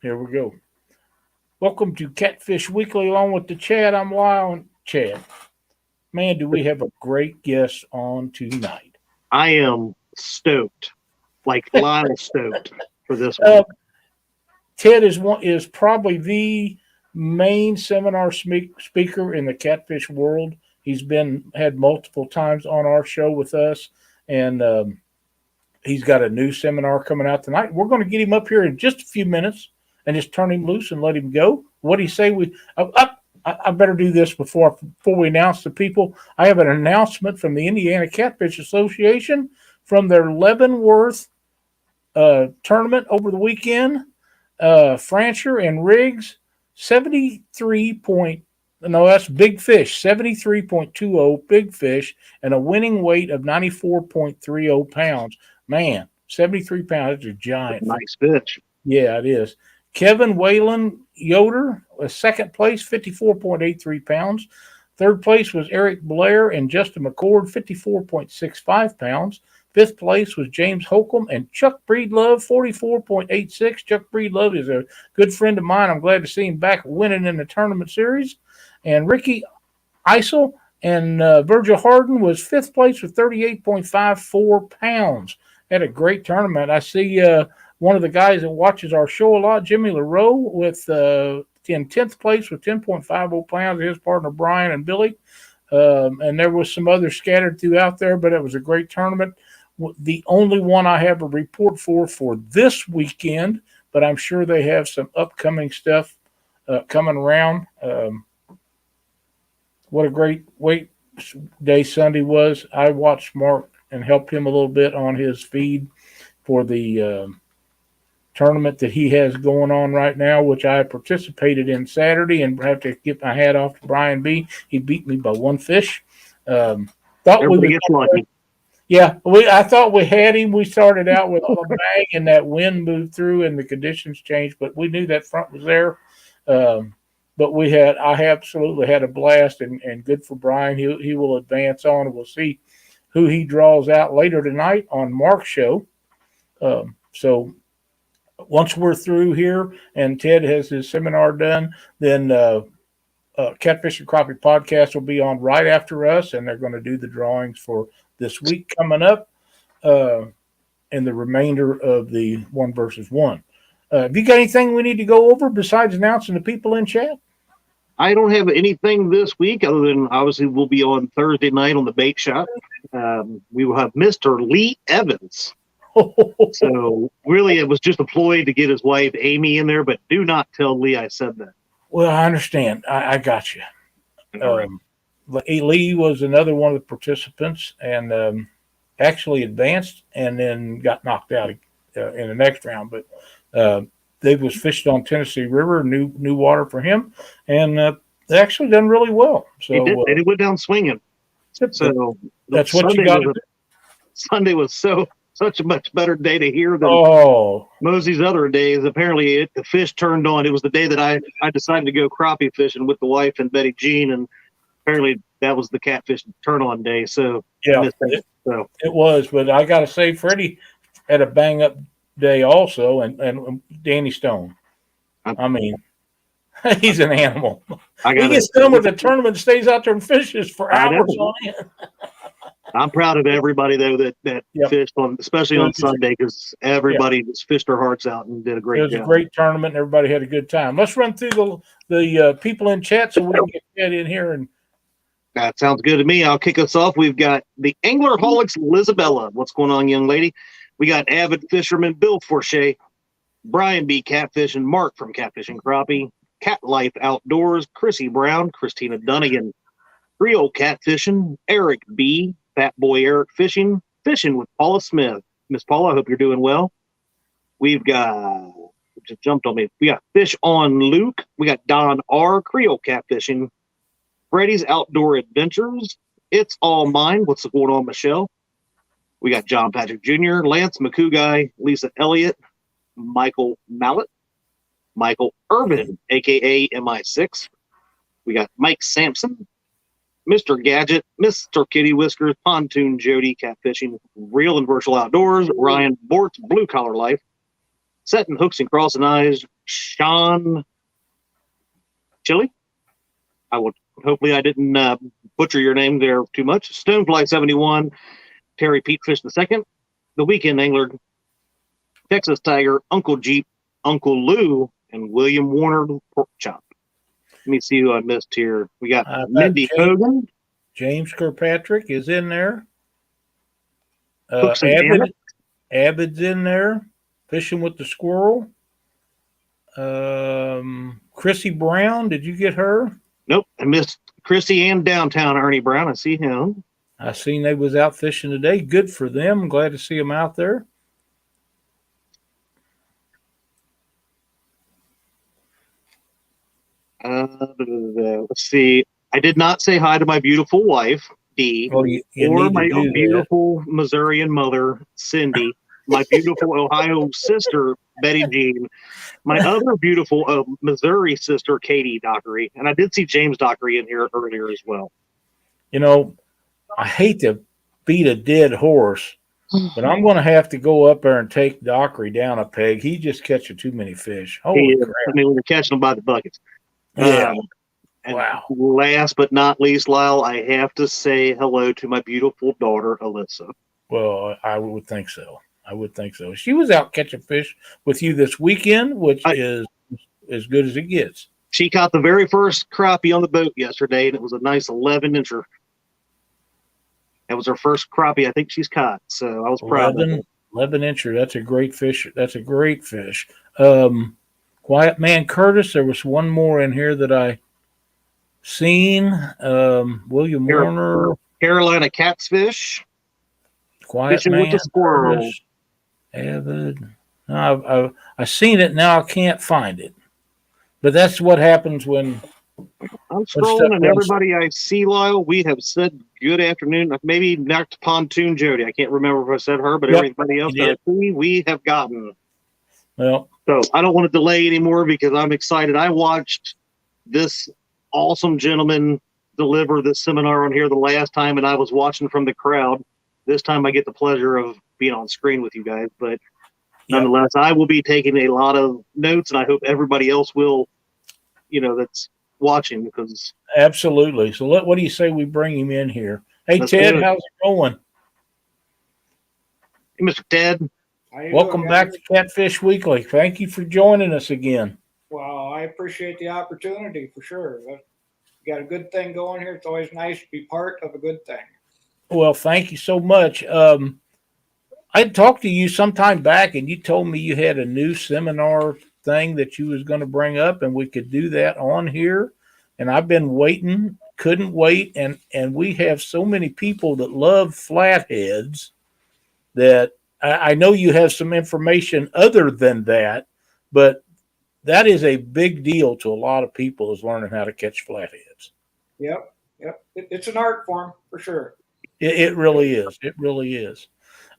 Here we go. Welcome to Catfish Weekly along with the Chad. I'm Lyle and Chad. Man, do we have a great guest on tonight. I am stoked, like Lyle stoked for this Uh, one. Ted is probably the main seminar speaker in the catfish world. He's been had multiple times on our show with us, and he's got a new seminar coming out tonight. We're going to get him up here in just a few minutes and just turn him loose and let him go. What do you say? I better do this before we announce the people. I have an announcement from the Indiana Catfish Association from their Leavenworth tournament over the weekend. Francher and Riggs, 73 point. No, that's big fish, 73.20 big fish, and a winning weight of 94.30 pounds. Man, 73 pounds. That's a giant. Nice fish. Yeah, it is. Kevin Whalen Yoder was second place, 54.83 pounds. Third place was Eric Blair and Justin McCord, 54.65 pounds. Fifth place was James Holcomb and Chuck Breedlove, 44.86. Chuck Breedlove is a good friend of mine. I'm glad to see him back winning in the tournament series. And Ricky Eisel and Virgil Harden was fifth place with 38.54 pounds. Had a great tournament. I see one of the guys that watches our show a lot, Jimmy LaRoe, with in 10th place with 10.50 pounds. His partner Brian and Billy. And there was some others scattered throughout there, but it was a great tournament. The only one I have a report for this weekend, but I'm sure they have some upcoming stuff coming around. What a great weight day Sunday was. I watched Mark and helped him a little bit on his feed for the tournament that he has going on right now, which I participated in Saturday, and have to get my hat off to Brian B. He beat me by one fish. Thought Everybody gets lucky. Yeah, I thought we had him. We started out with a bag, and that wind moved through, and the conditions changed. But we knew that front was there. But I absolutely had a blast, and good for Brian. He will advance on, and we'll see who he draws out later tonight on Mark's show. So once we're through here and Ted has his seminar done, then Catfish and Crappie podcast will be on right after us, and they're going to do the drawings for this week coming up and the remainder of the one versus one. Have you got anything we need to go over besides announcing the people in chat? I don't have anything this week other than obviously we'll be on Thursday night on the bait shop. We will have Mr. Lee Evans. So really it was just a ploy to get his wife Amy in there, but do not tell Lee I said that. Well, I understand. I got you. Lee was another one of the participants and actually advanced and then got knocked out in the next round. But they was fished on Tennessee River, new water for him, and they actually done really well. So they went down swinging. So that's what Sunday you got. Sunday was such a much better day to hear than most of these other days. Apparently, the fish turned on. It was the day that I decided to go crappie fishing with the wife and Betty Jean, and apparently that was the catfish turn-on day. So yeah, it was. But I got to say, Freddie had a bang-up day also, and Danny Stone. I mean, he's an animal. He gets done with the tournament, stays out there and fishes for hours on end. I'm proud of everybody though that fished on, especially on Sunday, because everybody just fished their hearts out and did a great job. It was a great tournament, and everybody had a good time. Let's run through the people in chat so we can get Ted in here. And that sounds good to me. I'll kick us off. We've got the Anglerholics Lizabella. What's going on, young lady? We got avid fisherman Bill Forche, Brian B. Catfish, and Mark from Catfish and Crappie, Cat Life Outdoors, Chrissy Brown, Christina Dunnigan, Creole Catfishing, Eric B., Fat Boy Eric Fishing with Paula Smith. Miss Paula, I hope you're doing well. We've got, just jumped on me. We got Fish on Luke. We got Don R. Creole Catfishing, Freddy's Outdoor Adventures, It's All Mine. What's going on, Michelle? We got John Patrick Jr., Lance McCougai, Lisa Elliott, Michael Mallet, Michael Irvin, a.k.a. MI6. We got Mike Sampson, Mr. Gadget, Mr. Kitty Whiskers, Pontoon Jody, Catfishing, Real and Virtual Outdoors, Ryan Bort's Blue Collar Life, Setting hooks and crossing eyes, Sean Chili. Hopefully I didn't butcher your name there too much. Stonefly 71, Terry Pete Fish II, The Weekend Angler, Texas Tiger, Uncle Jeep, Uncle Lou, and William Warner Pork Chop. Let me see who I missed here. We got Mindy Hogan. James Kirkpatrick is in there. Abbott. Abbott's in there. Fishing with the Squirrel. Chrissy Brown, did you get her? Nope, I missed Chrissy and Downtown Ernie Brown. I see him. I seen they was out fishing today. Good for them. I'm glad to see them out there. Let's see. I did not say hi to my beautiful wife, Dee, or my beautiful Missourian mother, Cindy, my beautiful Ohio sister, Betty Jean, my other beautiful Missouri sister, Katie Dockery, and I did see James Dockery in here earlier as well. You know, I hate to beat a dead horse, but I'm going to have to go up there and take Dockery down a peg. He just catching too many fish. Holy crap. I mean, when you're catching them by the buckets. Yeah. And wow. Last but not least, Lyle, I have to say hello to my beautiful daughter, Alyssa. Well, I would think so. She was out catching fish with you this weekend, which is as good as it gets. She caught the very first crappie on the boat yesterday, and it was a nice 11-incher. That was her first crappie I think she's caught, so I was proud of her. 11-incher, that's a great fish. That's a great fish. Quiet Man Curtis, there was one more in here that I seen. William Warner. Carolina Catfish. Quiet Fishing Man with the Squirrel. Curtis, Avid. No, I've seen it, now I can't find it. But that's what happens when I'm scrolling, and everybody I see, Lyle, we have said good afternoon. Maybe not Pontoon Jody. I can't remember if I said her, but everybody else that I see, we have gotten. Well, so I don't want to delay anymore because I'm excited. I watched this awesome gentleman deliver this seminar on here the last time, and I was watching from the crowd. This time I get the pleasure of being on screen with you guys, but nonetheless, I will be taking a lot of notes, and I hope everybody else will, that's watching, because absolutely. So what do you say we bring him in here? Hey, Ted, how's it going? Hey, Mr. Ted. Welcome back to Catfish Weekly. Thank you for joining us again. Well, I appreciate the opportunity for sure. You got a good thing going here. It's always nice to be part of a good thing. Well, thank you so much. I talked to you sometime back, and you told me you had a new seminar thing that you was going to bring up, and we could do that on here. And I've been waiting, couldn't wait, and we have so many people that love flatheads that I know you have some information other than that, but that is a big deal to a lot of people, is learning how to catch flatheads. Yep. It's an art form for sure. It really is. It really is.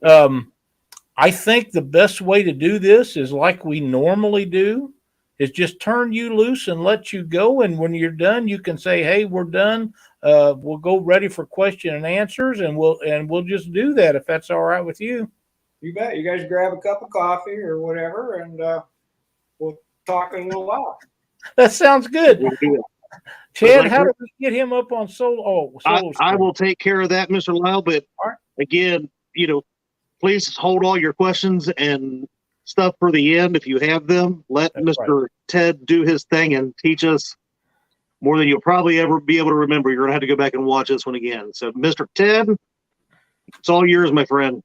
I think the best way to do this is like we normally do, is just turn you loose and let you go. And when you're done, you can say, hey, we're done. We'll go ready for question and answers, and we'll just do that if that's all right with you. You bet. You guys grab a cup of coffee or whatever, and we'll talk in a little while. That sounds good. We'll do it. Chad, how do we get him up on solo? I will take care of that, Mr. Lyle. But again, please hold all your questions and stuff for the end if you have them. Let Mr. Ted do his thing and teach us more than you'll probably ever be able to remember. You're going to have to go back and watch this one again. So, Mr. Ted, it's all yours, my friend.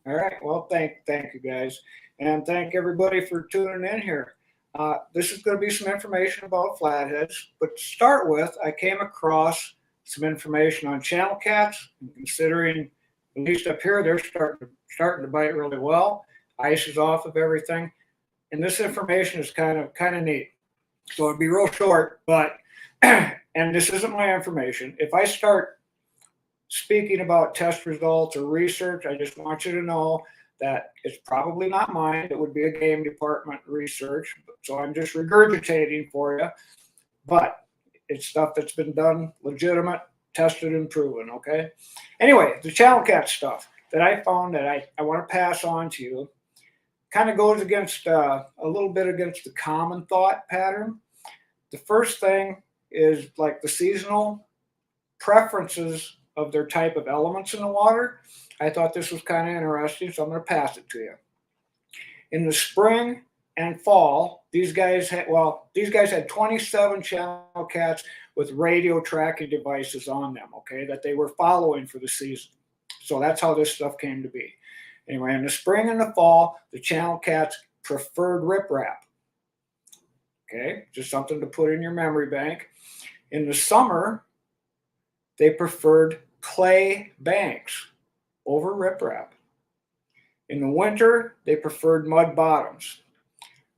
All right. Well, thank you, guys. And thank everybody for tuning in here. This is going to be some information about flatheads. But to start with, I came across some information on channel cats. And considering, at least up here, they're starting to bite really well. Ice is off of everything. And this information is kind of neat. So it'd be real short, but, and this isn't my information. If I start speaking about test results or research, I just want you to know that it's probably not mine. It would be a game department research. So I'm just regurgitating for you. But it's stuff that's been done, legitimate, tested, and proven, okay? Anyway, the channel cat stuff that I found that I want to pass on to you kind of goes against a little bit against the common thought pattern. The first thing is like the seasonal preferences of their type of elements in the water. I thought this was kind of interesting, so I'm going to pass it to you. In the spring and fall, these guys had 27 channel cats with radio tracking devices on them, okay, that they were following for the season. So that's how this stuff came to be. Anyway, in the spring and the fall, the channel cats preferred riprap. Okay, just something to put in your memory bank. In the summer, they preferred clay banks over riprap. In the winter, they preferred mud bottoms.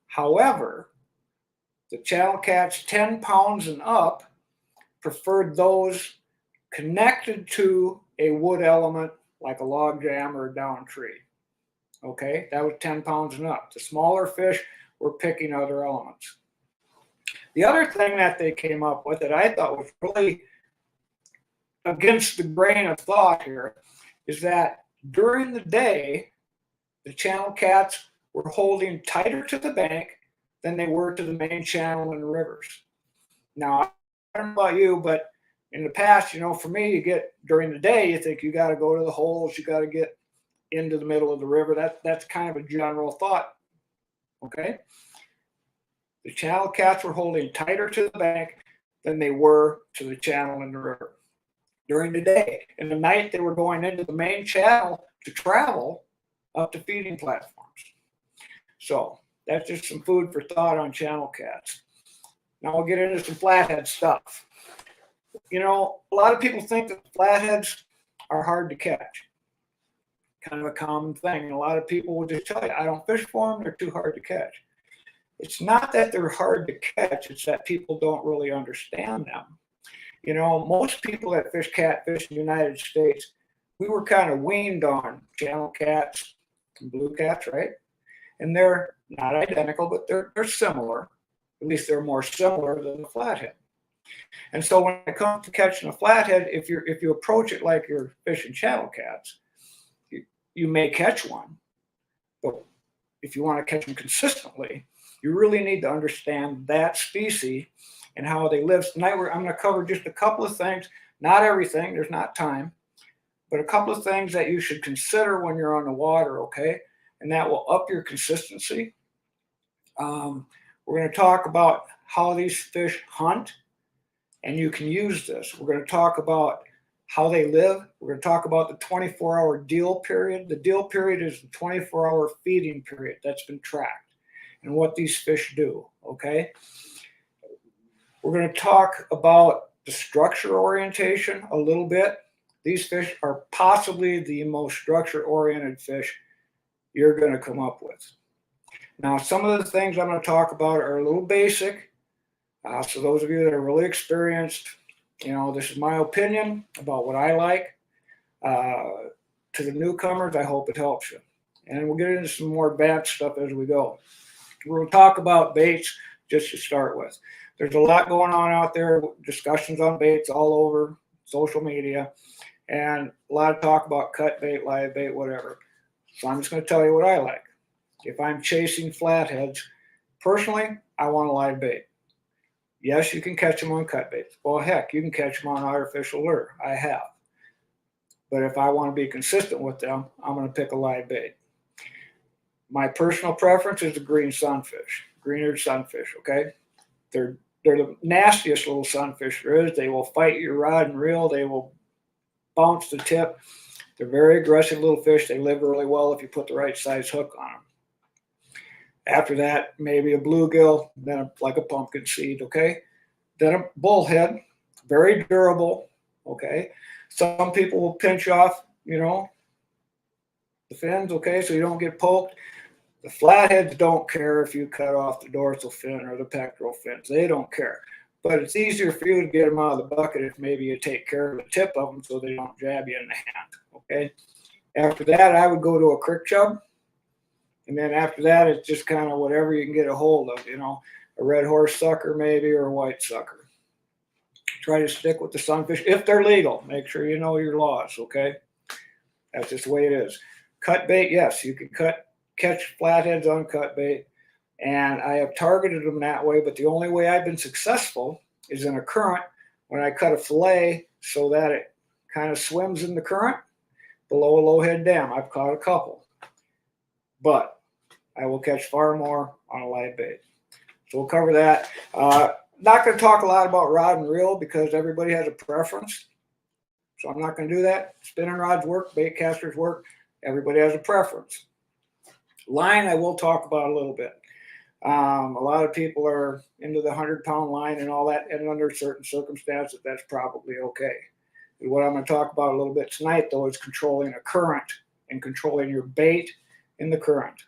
However, the channel cats 10 pounds and up preferred those connected to a wood element like a log jam or a down tree. Okay, that was 10 pounds and up. The smaller fish were picking other elements. The other thing that they came up with that I thought was really against the grain of thought here is that during the day, the channel cats were holding tighter to the bank than they were to the main channel and the rivers. Now, I don't know about you, but in the past, you know, for me, you get during the day, you think you got to go to the holes, you got to get into the middle of the river. That's kind of a general thought. Okay. The channel cats were holding tighter to the bank than they were to the channel and the river during the day. In the night, they were going into the main channel to travel up to feeding platforms. So that's just some food for thought on channel cats. Now we'll get into some flathead stuff. You know, a lot of people think that flatheads are hard to catch. Kind of a common thing. And a lot of people will just tell you, I don't fish for them, they're too hard to catch. It's not that they're hard to catch, it's that people don't really understand them. You know, most people that fish catfish in the United States, we were kind of weaned on channel cats and blue cats, right? And they're not identical, but they're similar. At least they're more similar than the flathead. And so when it comes to catching a flathead, if you approach it like you're fishing channel cats, you may catch one. But if you want to catch them consistently, you really need to understand that species and how they live. Tonight I'm going to cover just a couple of things, not everything, there's not time, but a couple of things that you should consider when you're on the water, okay? And that will up your consistency. We're going to talk about how these fish hunt, and you can use this. We're going to talk about how they live. We're going to talk about the 24-hour deal period. The deal period is the 24-hour feeding period that's been tracked and what these fish do, okay? We're going to talk about the structure orientation a little bit. These fish are possibly the most structure-oriented fish you're going to come up with. Now, some of the things I'm going to talk about are a little basic. So those of you that are really experienced, you know, this is my opinion about what I like. To the newcomers, I hope it helps you. And we'll get into some more advanced stuff as we go. We'll talk about baits just to start with. There's a lot going on out there, discussions on baits all over social media, and a lot of talk about cut bait, live bait, whatever. So I'm just going to tell you what I like. If I'm chasing flatheads, personally, I want a live bait. Yes, you can catch them on cut baits. Well, heck, you can catch them on artificial lure. I have. But if I want to be consistent with them, I'm going to pick a live bait. My personal preference is the green sunfish, green-eared sunfish, okay? They're the nastiest little sunfish there is. They will fight your rod and reel. They will bounce the tip. They're very aggressive little fish. They live really well if you put the right size hook on them. After that, maybe a bluegill, then like a pumpkin seed, okay? Then a bullhead, very durable, okay? Some people will pinch off, you know, the fins, okay, so you don't get poked. The flatheads don't care if you cut off the dorsal fin or the pectoral fins. They don't care. But it's easier for you to get them out of the bucket if maybe you take care of the tip of them so they don't jab you in the hand, okay? After that, I would go to a crick chub. And then after that, it's just kind of whatever you can get a hold of, you know, a red horse sucker maybe or a white sucker. Try to stick with the sunfish if they're legal. Make sure you know your laws, okay? That's just the way it is. Cut bait, yes, you can catch flatheads on cut bait, and I have targeted them that way, but the only way I've been successful is in a current when I cut a fillet so that it kind of swims in the current below a low head dam. I've caught a couple, but I will catch far more on a live bait. So we'll cover that. Not going to talk a lot about rod and reel because everybody has a preference. So I'm not going to do that. Spinning rods work, bait casters work. Everybody has a preference. Line, I will talk about a little bit. A lot of people are into the 100-pound line and all that, and under certain circumstances, that's probably okay. And what I'm going to talk about a little bit tonight, though, is controlling a current and controlling your bait in the current.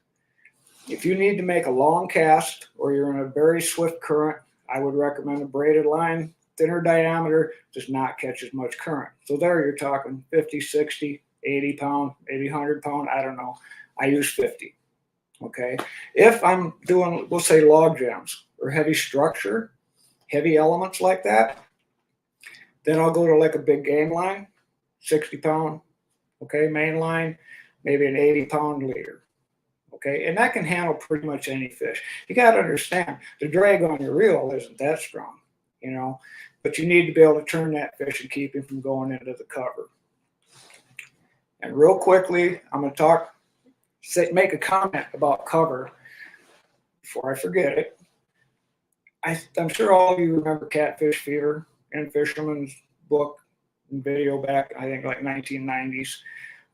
If you need to make a long cast or you're in a very swift current, I would recommend a braided line. Thinner diameter does not catch as much current. So there you're talking 50, 60, 80 pound, maybe 100 pound, I don't know. I use 50. Okay. If I'm doing, we'll say log jams or heavy structure, heavy elements like that, then I'll go to like a big game line, 60 pound, okay, main line, maybe an 80 pound leader. Okay, and that can handle pretty much any fish. You got to understand the drag on your reel isn't that strong, you know, but you need to be able to turn that fish and keep him from going into the cover. And real quickly, I'm going to make a comment about cover before I forget it. I'm sure all of you remember Catfish Fever and Fisherman's book and video back, I think, like 1990s.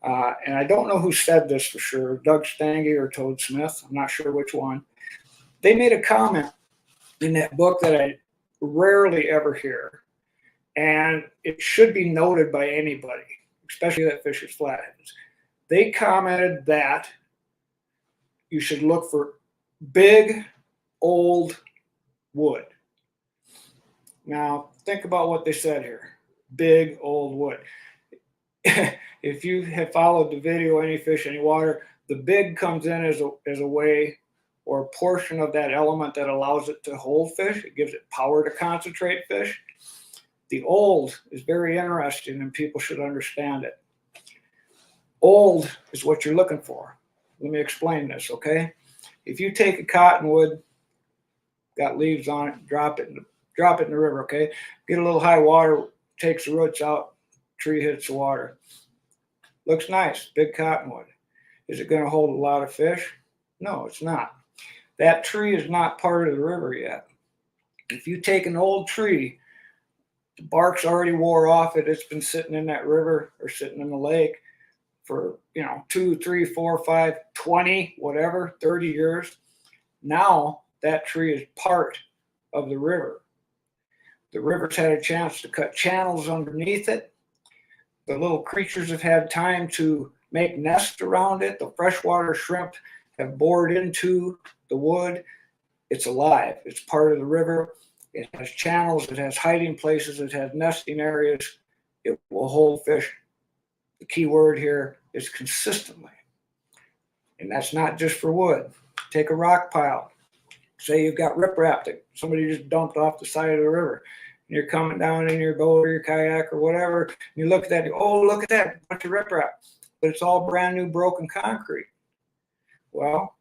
And I don't know who said this for sure, Doug Stange or Toad Smith. I'm not sure which one. They made a comment in that book that I rarely ever hear. And it should be noted by anybody, especially that fishes flatheads. They commented that you should look for big, old wood. Now, think about what they said here. Big, old wood. If you have followed the video, Any Fish, Any Water, the big comes in as a way or a portion of that element that allows it to hold fish. It gives it power to concentrate fish. The old is very interesting and people should understand it. Old is what you're looking for. Let me explain this, okay? If you take a cottonwood, got leaves on it, drop it in the river, okay? Get a little high water, takes the roots out, tree hits the water. Looks nice, big cottonwood. Is it going to hold a lot of fish? No, it's not. That tree is not part of the river yet. If you take an old tree, the bark's already wore off it, it's been sitting in that river or sitting in the lake for, 2, 3, 4, 5, 20, whatever, 30 years. Now that tree is part of the river. The river's had a chance to cut channels underneath it. The little creatures have had time to make nests around it. The freshwater shrimp have bored into the wood. It's alive. It's part of the river. It has channels. It has hiding places. It has nesting areas. It will hold fish. The key word here is consistently. And that's not just for wood. Take a rock pile. Say you've got riprap that somebody just dumped off the side of the river. And you're coming down in your boat or your kayak or whatever. And you look at that. Oh, look at that. Bunch of riprap. But it's all brand new broken concrete. Well,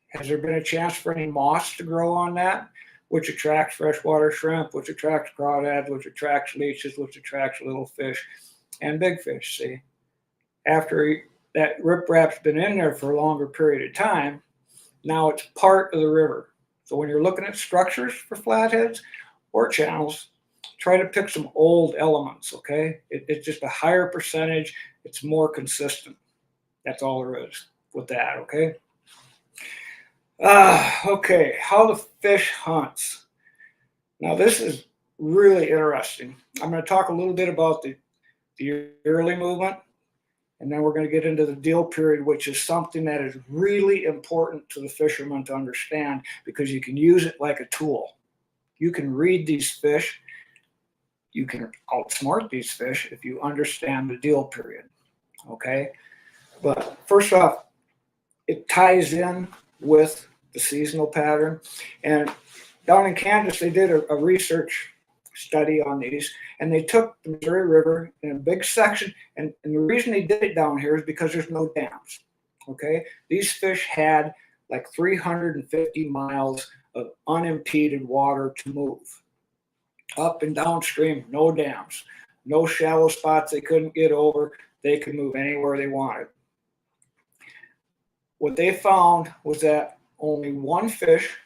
has there been a chance for any moss to grow on that? Which attracts freshwater shrimp, which attracts crawdads, which attracts leeches, which attracts little fish and big fish, see? After that riprap's been in there for a longer period of time, now it's part of the river. So when you're looking at structures for flatheads or channels, try to pick some old elements, okay? It's just a higher percentage. It's more consistent. That's all there is with that, okay? Okay, how the fish hunts. Now this is really interesting. I'm going to talk a little bit about the early movement, and then we're going to get into the deal period, which is something that is really important to the fisherman to understand because you can use it like a tool. You can read these fish. You can outsmart these fish if you understand the deal period, okay? But first off, it ties in with the seasonal pattern. And down in Kansas, they did a research study on these, and they took the Missouri River in a big section. And the reason they did it down here is because there's no dams, Okay, these fish had like 350 miles of unimpeded water to move. Up and downstream, no dams, no shallow spots they couldn't get over. They could move anywhere they wanted. What they found was that only one fish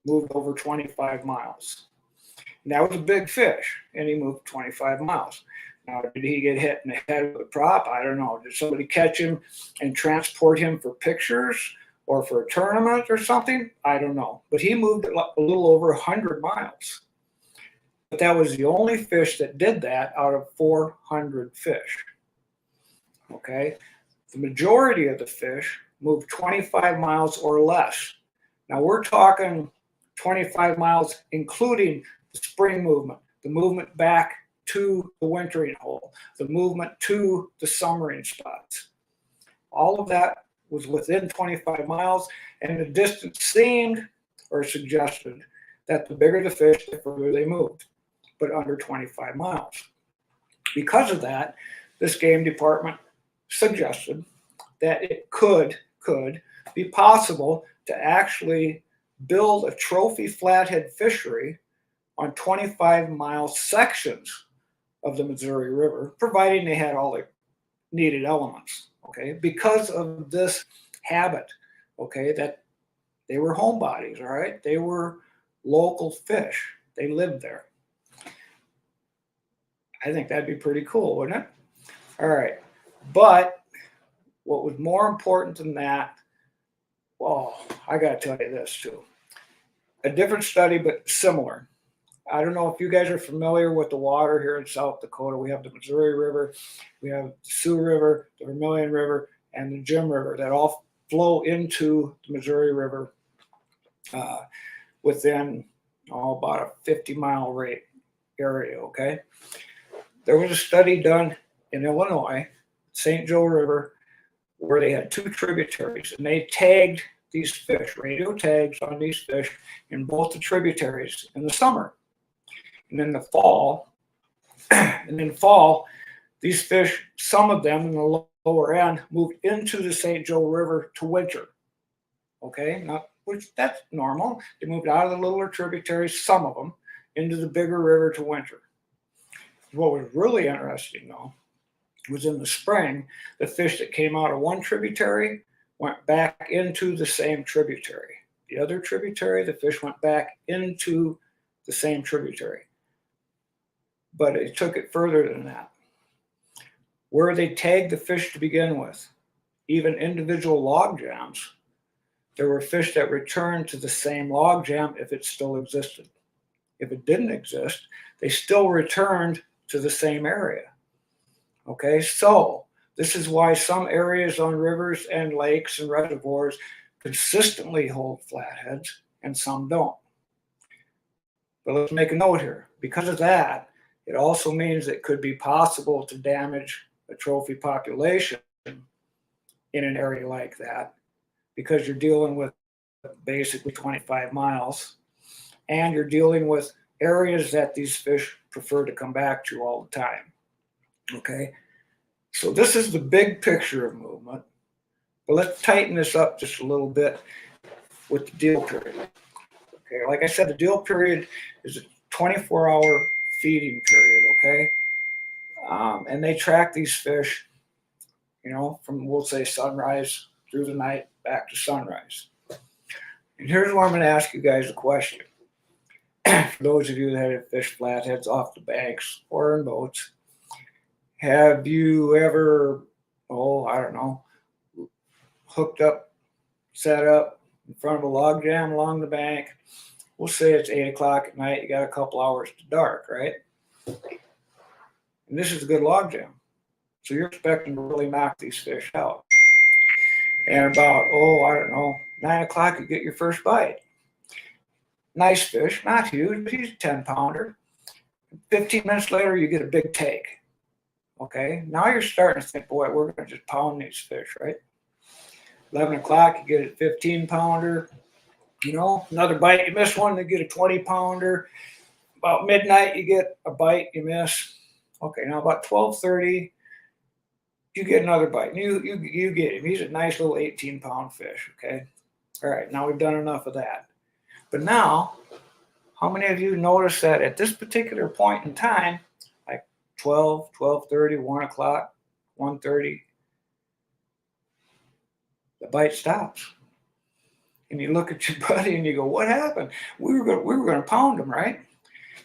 moved over 25 miles. And that was a big fish, and he moved 25 miles. Now, did he get hit in the head with a prop? I don't know. Did somebody catch him and transport him for pictures or for a tournament or something? I don't know. But he moved a little over 100 miles. But that was the only fish that did that out of 400 fish. Okay? The majority of the fish moved 25 miles or less. Now, we're talking 25 miles, including the spring movement, the movement back to the wintering hole, the movement to the summering spots. All of that was within 25 miles, and the distance seemed or suggested that the bigger the fish, the further they moved, but under 25 miles. Because of that, this game department suggested that it could be possible to actually build a trophy flathead fishery on 25-mile sections of the Missouri River, providing they had all the needed elements, okay? Because of this habit, okay, that they were homebodies, all right? They were local fish. They lived there. I think that'd be pretty cool, wouldn't it? All right. But what was more important than that, well, I got to tell you this too. A different study, but similar. I don't know if you guys are familiar with the water here in South Dakota. We have the Missouri River, we have the Sioux River, the Vermilion River, and the Jim River that all flow into the Missouri River within about a 50-mile rate area, okay? There was a study done in Illinois, St. Joe River, where they had two tributaries, and they tagged these fish, radio tags on these fish in both the tributaries in the summer. And in the fall, these fish, some of them in the lower end, moved into the St. Joe River to winter. Okay, which that's normal. They moved out of the littler tributaries, some of them, into the bigger river to winter. What was really interesting, though, was in the spring, the fish that came out of one tributary went back into the same tributary. The other tributary, the fish went back into the same tributary. But it took it further than that. Where they tagged the fish to begin with, even individual log jams, there were fish that returned to the same log jam if it still existed. If it didn't exist, they still returned to the same area. Okay, so this is why some areas on rivers and lakes and reservoirs consistently hold flatheads and some don't. But let's make a note here. Because of that, it also means it could be possible to damage a trophy population in an area like that, because you're dealing with basically 25 miles, and you're dealing with areas that these fish prefer to come back to all the time. Okay, so this is the big picture of movement, but let's tighten this up just a little bit with the deal period. Okay, like I said, the deal period is a 24-hour feeding period, okay? And they track these fish, you know, from, we'll say, sunrise through the night back to sunrise. And here's where I'm going to ask you guys a question. For those of you that have fished flatheads off the banks or in boats, have you ever, I don't know, hooked up, set up in front of a log jam along the bank? We'll say it's 8 o'clock at night, you got a couple hours to dark, right? And this is a good log jam. So you're expecting to really knock these fish out. And about, I don't know, 9 o'clock, you get your first bite. Nice fish, not huge, but he's a 10-pounder. 15 minutes later, you get a big take. Okay, now you're starting to think, boy, we're going to just pound these fish, right? 11 o'clock, you get a 15-pounder. You know, another bite, you miss one, you get a 20-pounder. About midnight, you get a bite, you miss. Okay, now about 12:30, you get another bite. And you get him. He's a nice little 18-pound fish, okay? All right, now we've done enough of that. But now, how many of you notice that at this particular point in time, like 12, 12:30, 1 o'clock, 1:30, the bite stops? And you look at your buddy and you go, what happened? We were going to pound him, right?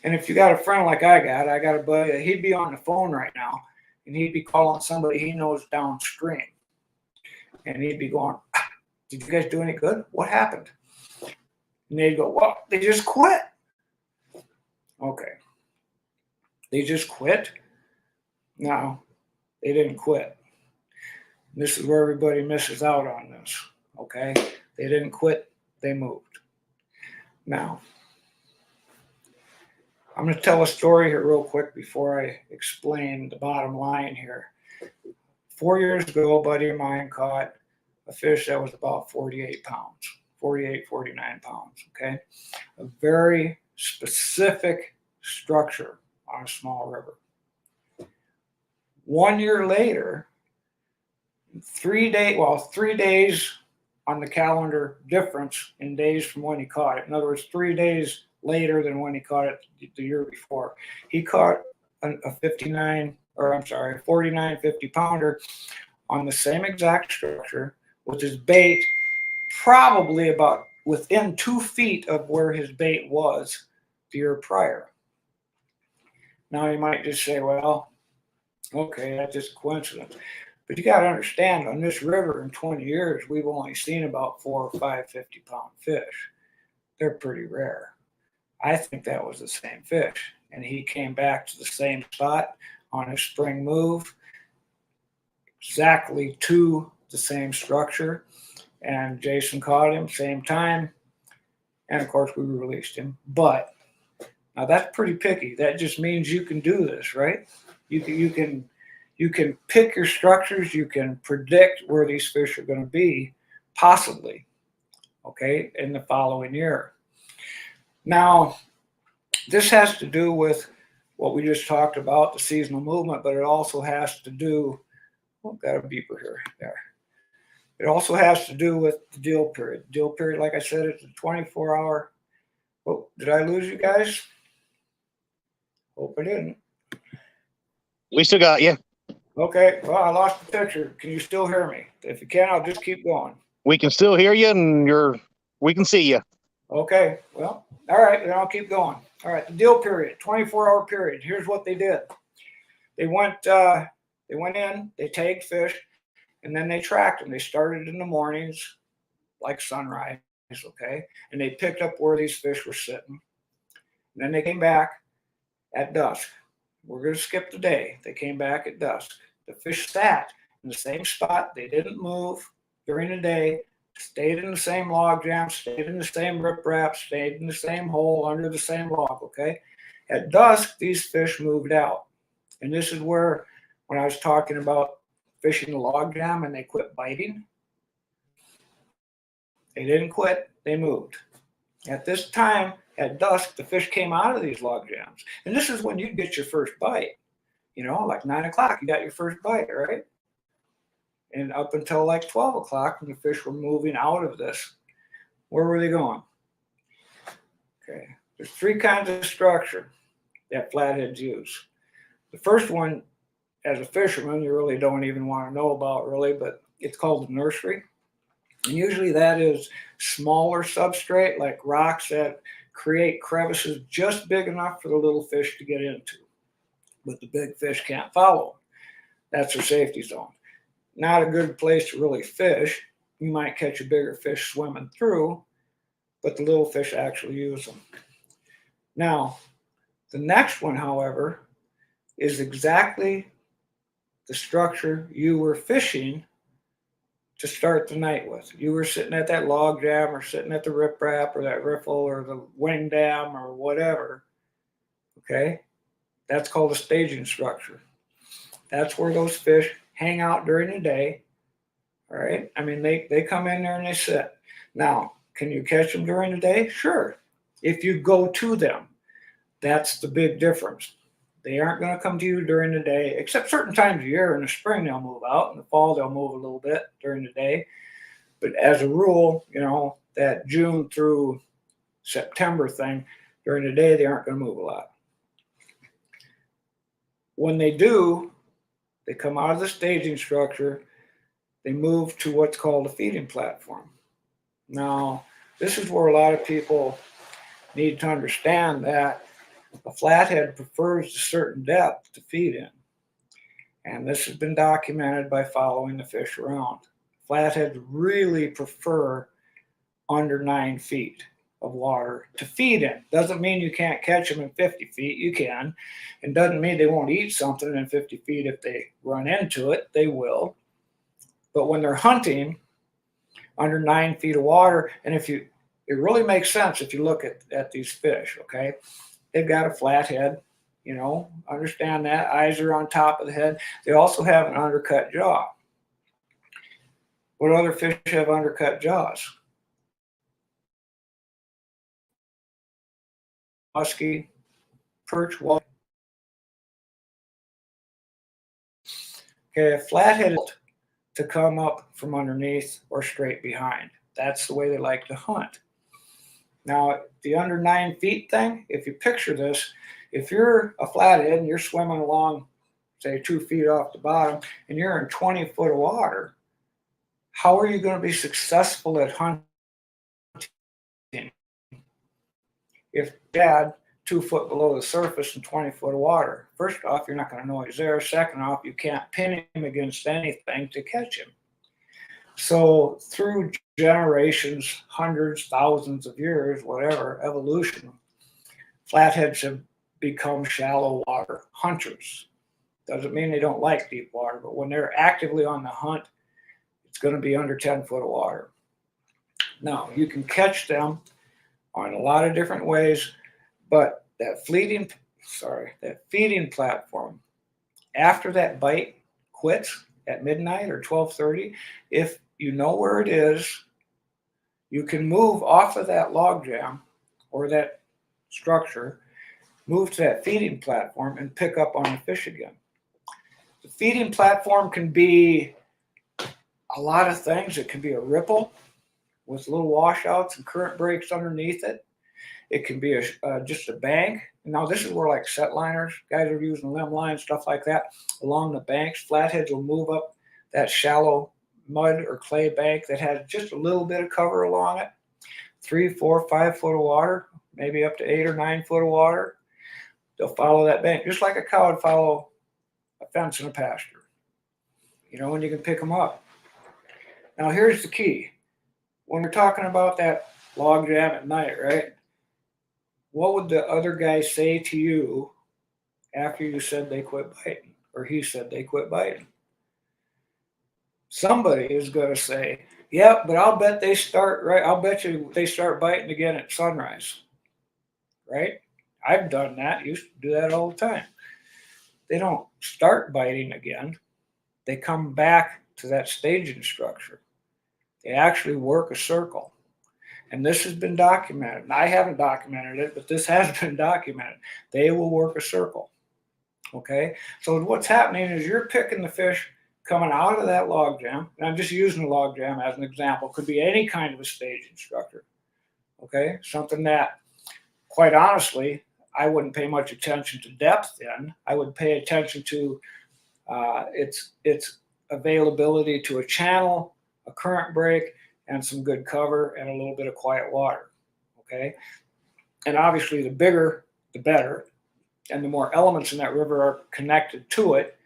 And if you got a friend like I got a buddy, he'd be on the phone right now, and he'd be calling somebody he knows downstream. And he'd be going, did you guys do any good? What happened? And they'd go, well, they just quit. Okay. They just quit? No, they didn't quit. And this is where everybody misses out on this, okay? They didn't quit, they moved. Now, I'm going to tell a story here real quick before I explain the bottom line here. 4 years ago, a buddy of mine caught a fish that was about 48 pounds, 48, 49 pounds, okay? A very specific structure on a small river. 1 year later, 3 days on the calendar difference in days from when he caught it. In other words, 3 days later than when he caught it the year before. He caught a 49 50 pounder on the same exact structure with his bait probably about within 2 feet of where his bait was the year prior. Now you might just say, well, okay, that's just coincidence. But you got to understand, on this river in 20 years, we've only seen about 4 or 5 50-pound fish. They're pretty rare. I think that was the same fish. And he came back to the same spot on his spring move, exactly to the same structure. And Jason caught him, same time. And of course, we released him. But now that's pretty picky. That just means you can do this, right? You can pick your structures. You can predict where these fish are going to be, possibly, okay, in the following year. Now, this has to do with what we just talked about, the seasonal movement, but it also has to do, got a beeper here, there. It also has to do with the deal period. Deal period, like I said, it's a 24-hour. Oh, did I lose you guys? Hope I didn't. We still got you. Okay, well, I lost the picture. Can you still hear me? If you can, I'll just keep going. We can still hear you, and we can see you. Okay, well, all right, then I'll keep going. All right, the deal period, 24-hour period. Here's what they did. They went in, they tagged fish, and then they tracked them. They started in the mornings, like sunrise, okay? And they picked up where these fish were sitting. And then they came back at dusk. We're going to skip the day. They came back at dusk. The fish sat in the same spot. They didn't move during the day, stayed in the same log jam, stayed in the same riprap, stayed in the same hole under the same log, okay? At dusk, these fish moved out. And this is where, when I was talking about fishing the log jam and they quit biting, they didn't quit, they moved. At this time, at dusk, the fish came out of these log jams. And this is when you get your first bite. You know, like 9 o'clock, you got your first bite, right? And up until like 12 o'clock, when the fish were moving out of this, where were they going? Okay, there's 3 kinds of structure that flatheads use. The first one, as a fisherman, you really don't even want to know about, really, but it's called the nursery. And usually that is smaller substrate, like rocks that create crevices just big enough for the little fish to get into, but the big fish can't follow. That's their safety zone. Not a good place to really fish. You might catch a bigger fish swimming through, but the little fish actually use them. Now, the next one, however, is exactly the structure you were fishing to start the night with. You were sitting at that log jam or sitting at the riprap or that riffle or the wing dam or whatever, okay? That's called a staging structure. That's where those fish hang out during the day, all right? I mean, they come in there and they sit. Now, can you catch them during the day? Sure, if you go to them. That's the big difference. They aren't going to come to you during the day, except certain times of year. In the spring, they'll move out. In the fall, they'll move a little bit during the day. But as a rule, you know, that June through September thing, during the day, they aren't going to move a lot. When they do, they come out of the staging structure, they move to what's called a feeding platform. Now, this is where a lot of people need to understand that a flathead prefers a certain depth to feed in. And this has been documented by following the fish around. Flatheads really prefer under 9 feet of water to feed in. Doesn't mean you can't catch them in 50 feet, you can. And doesn't mean they won't eat something in 50 feet if they run into it, they will. But when they're hunting under 9 feet of water, and it really makes sense if you look at these fish, okay? They've got a flat head, you know, understand that. Eyes are on top of the head. They also have an undercut jaw. What other fish have undercut jaws? Muskie, perch, walleye. Okay, a flathead to come up from underneath or straight behind. That's the way they like to hunt. Now, the under 9 feet thing, if you picture this, if you're a flathead and you're swimming along, say 2 feet off the bottom, and you're in 20 foot of water, how are you going to be successful at hunting if Dad 2 foot below the surface and 20 foot of water? First off, you're not going to know he's there. Second off, you can't pin him against anything to catch him. So through generations, hundreds, thousands of years, whatever, evolution, flatheads have become shallow water hunters. Doesn't mean they don't like deep water, but when they're actively on the hunt, it's going to be under 10 foot of water. Now, you can catch them on a lot of different ways, but that feeding platform, after that bite quits at midnight or 12:30, if you know where it is, you can move off of that log jam or that structure, move to that feeding platform and pick up on the fish again. The feeding platform can be a lot of things. It can be a ripple with little washouts and current breaks underneath it. It can be just a bank. Now, this is where like set liners, guys are using limb lines, stuff like that, along the banks. Flatheads will move up that shallow mud or clay bank that has just a little bit of cover along it. 3, 4, 5 foot of water, maybe up to 8 or 9 foot of water. They'll follow that bank, just like a cow would follow a fence in a pasture. You know, and you can pick them up. Now, here's the key. When we're talking about that log jam at night, right? What would the other guy say to you after you said they quit biting, or he said they quit biting? Somebody is going to say, "Yeah, but I'll bet they start right. I'll bet you they start biting again at sunrise." Right? I've done that. Used to do that all the time. They don't start biting again. They come back to that staging structure. They actually work a circle. And this has been documented. And I haven't documented it, but this has been documented. They will work a circle. Okay? So what's happening is you're picking the fish coming out of that log jam. And I'm just using the log jam as an example. Could be any kind of a staging structure. Okay? Something that, quite honestly, I wouldn't pay much attention to depth in. I would pay attention to its availability to a channel, a current break, and some good cover and a little bit of quiet water. Okay? And obviously the bigger, the better. And the more elements in that river are connected to it,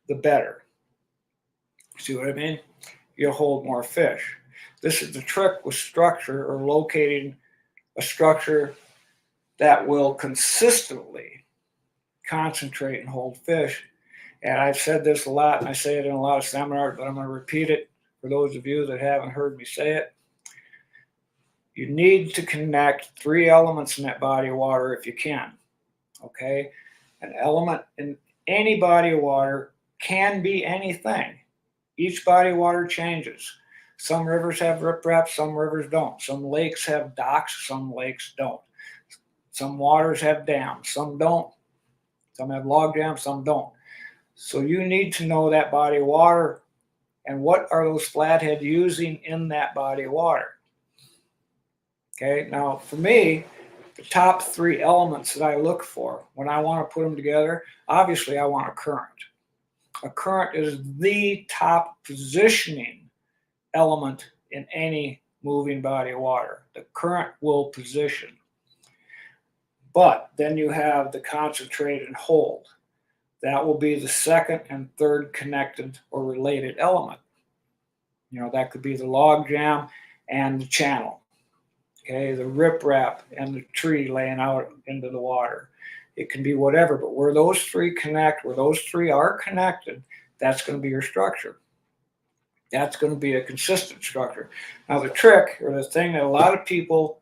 the better. See what I mean? You'll hold more fish. This is the trick with structure, or locating a structure that will consistently concentrate and hold fish. And I've said this a lot, and I say it in a lot of seminars, but I'm going to repeat it for those of you that haven't heard me say it. You need to connect 3 elements in that body of water if you can. Okay? An element in any body of water can be anything. Each body of water changes. Some rivers have riprap, some rivers don't. Some lakes have docks, some lakes don't. Some waters have dams, some don't. Some have log jams, some don't. So you need to know that body of water and what are those flathead using in that body of water. Okay, now for me, the top 3 elements that I look for when I want to put them together, obviously I want a current. A current is the top positioning element in any moving body of water. The current will position. But then you have the concentrate and hold. That will be the second and third connected or related element. You know, that could be the log jam and the channel. Okay, the riprap and the tree laying out into the water. It can be whatever, but where those 3 connect, where those 3 are connected, that's going to be your structure. That's going to be a consistent structure. Now, the trick, or the thing that a lot of people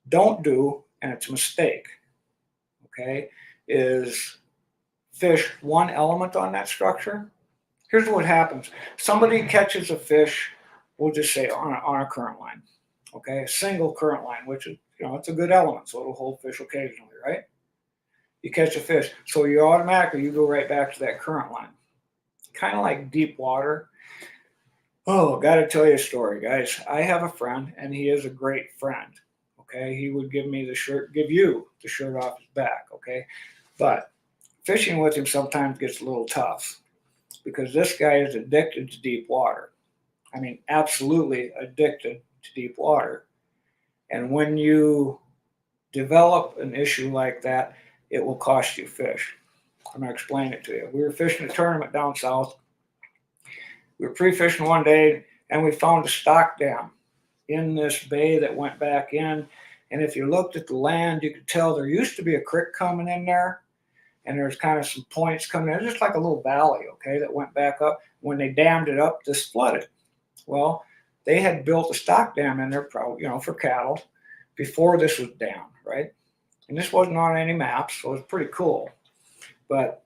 don't do, and it's a mistake, okay, is fish one element on that structure. Here's what happens. Somebody catches a fish, we'll just say on a current line, okay, a single current line, which is, you know, it's a good element, so it'll hold fish occasionally, right? You catch a fish, so you automatically, you go right back to that current line. Kind of like deep water. Oh, got to tell you a story, guys. I have a friend, and he is a great friend, okay? He would give me the shirt, give you the shirt off his back, okay? But fishing with him sometimes gets a little tough because this guy is addicted to deep water. I mean, absolutely addicted to deep water. And when you develop an issue like that, it will cost you fish. I'm going to explain it to you. We were fishing a tournament down south. We were pre-fishing one day, and we found a stock dam in this bay that went back in. And if you looked at the land, you could tell there used to be a creek coming in there, and there's kind of some points coming in, just like a little valley, okay, that went back up. When they dammed it up, this flooded. Well, they had built a stock dam in there, probably, you know, for cattle before this was dammed, right? And this wasn't on any maps, so it was pretty cool. But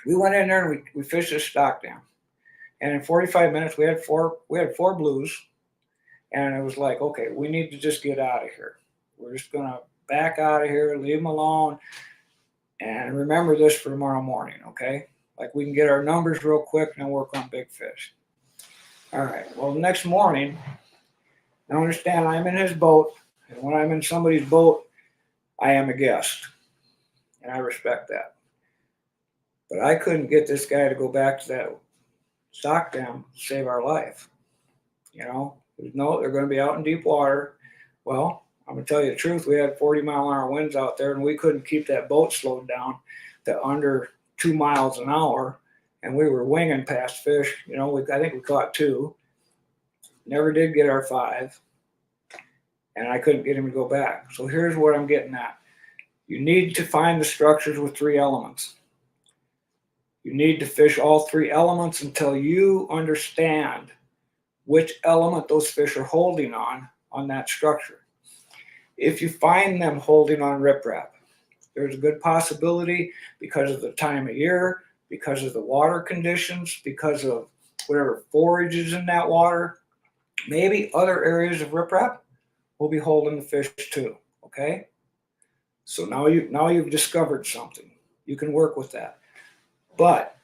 we went in there and we fished this stock dam. And in 45 minutes, we had four blues. And it was like, okay, we need to just get out of here. We're just going to back out of here, leave them alone. And remember this for tomorrow morning, okay? Like we can get our numbers real quick and then work on big fish. All right, well, the next morning, I understand I'm in his boat. And when I'm in somebody's boat, I am a guest. And I respect that. But I couldn't get this guy to go back to that stock dam to save our life. You know, they're going to be out in deep water. Well, I'm going to tell you the truth. We had 40-mile-an-hour winds out there, and we couldn't keep that boat slowed down to under 2 miles an hour. And we were winging past fish. You know, I think we caught 2. Never did get our 5. And I couldn't get him to go back. So here's what I'm getting at. You need to find the structures with 3 elements. You need to fish all 3 elements until you understand which element those fish are holding on that structure. If you find them holding on riprap, there's a good possibility because of the time of year, because of the water conditions, because of whatever forage is in that water, maybe other areas of riprap will be holding the fish too, okay? So now you've discovered something. You can work with that. But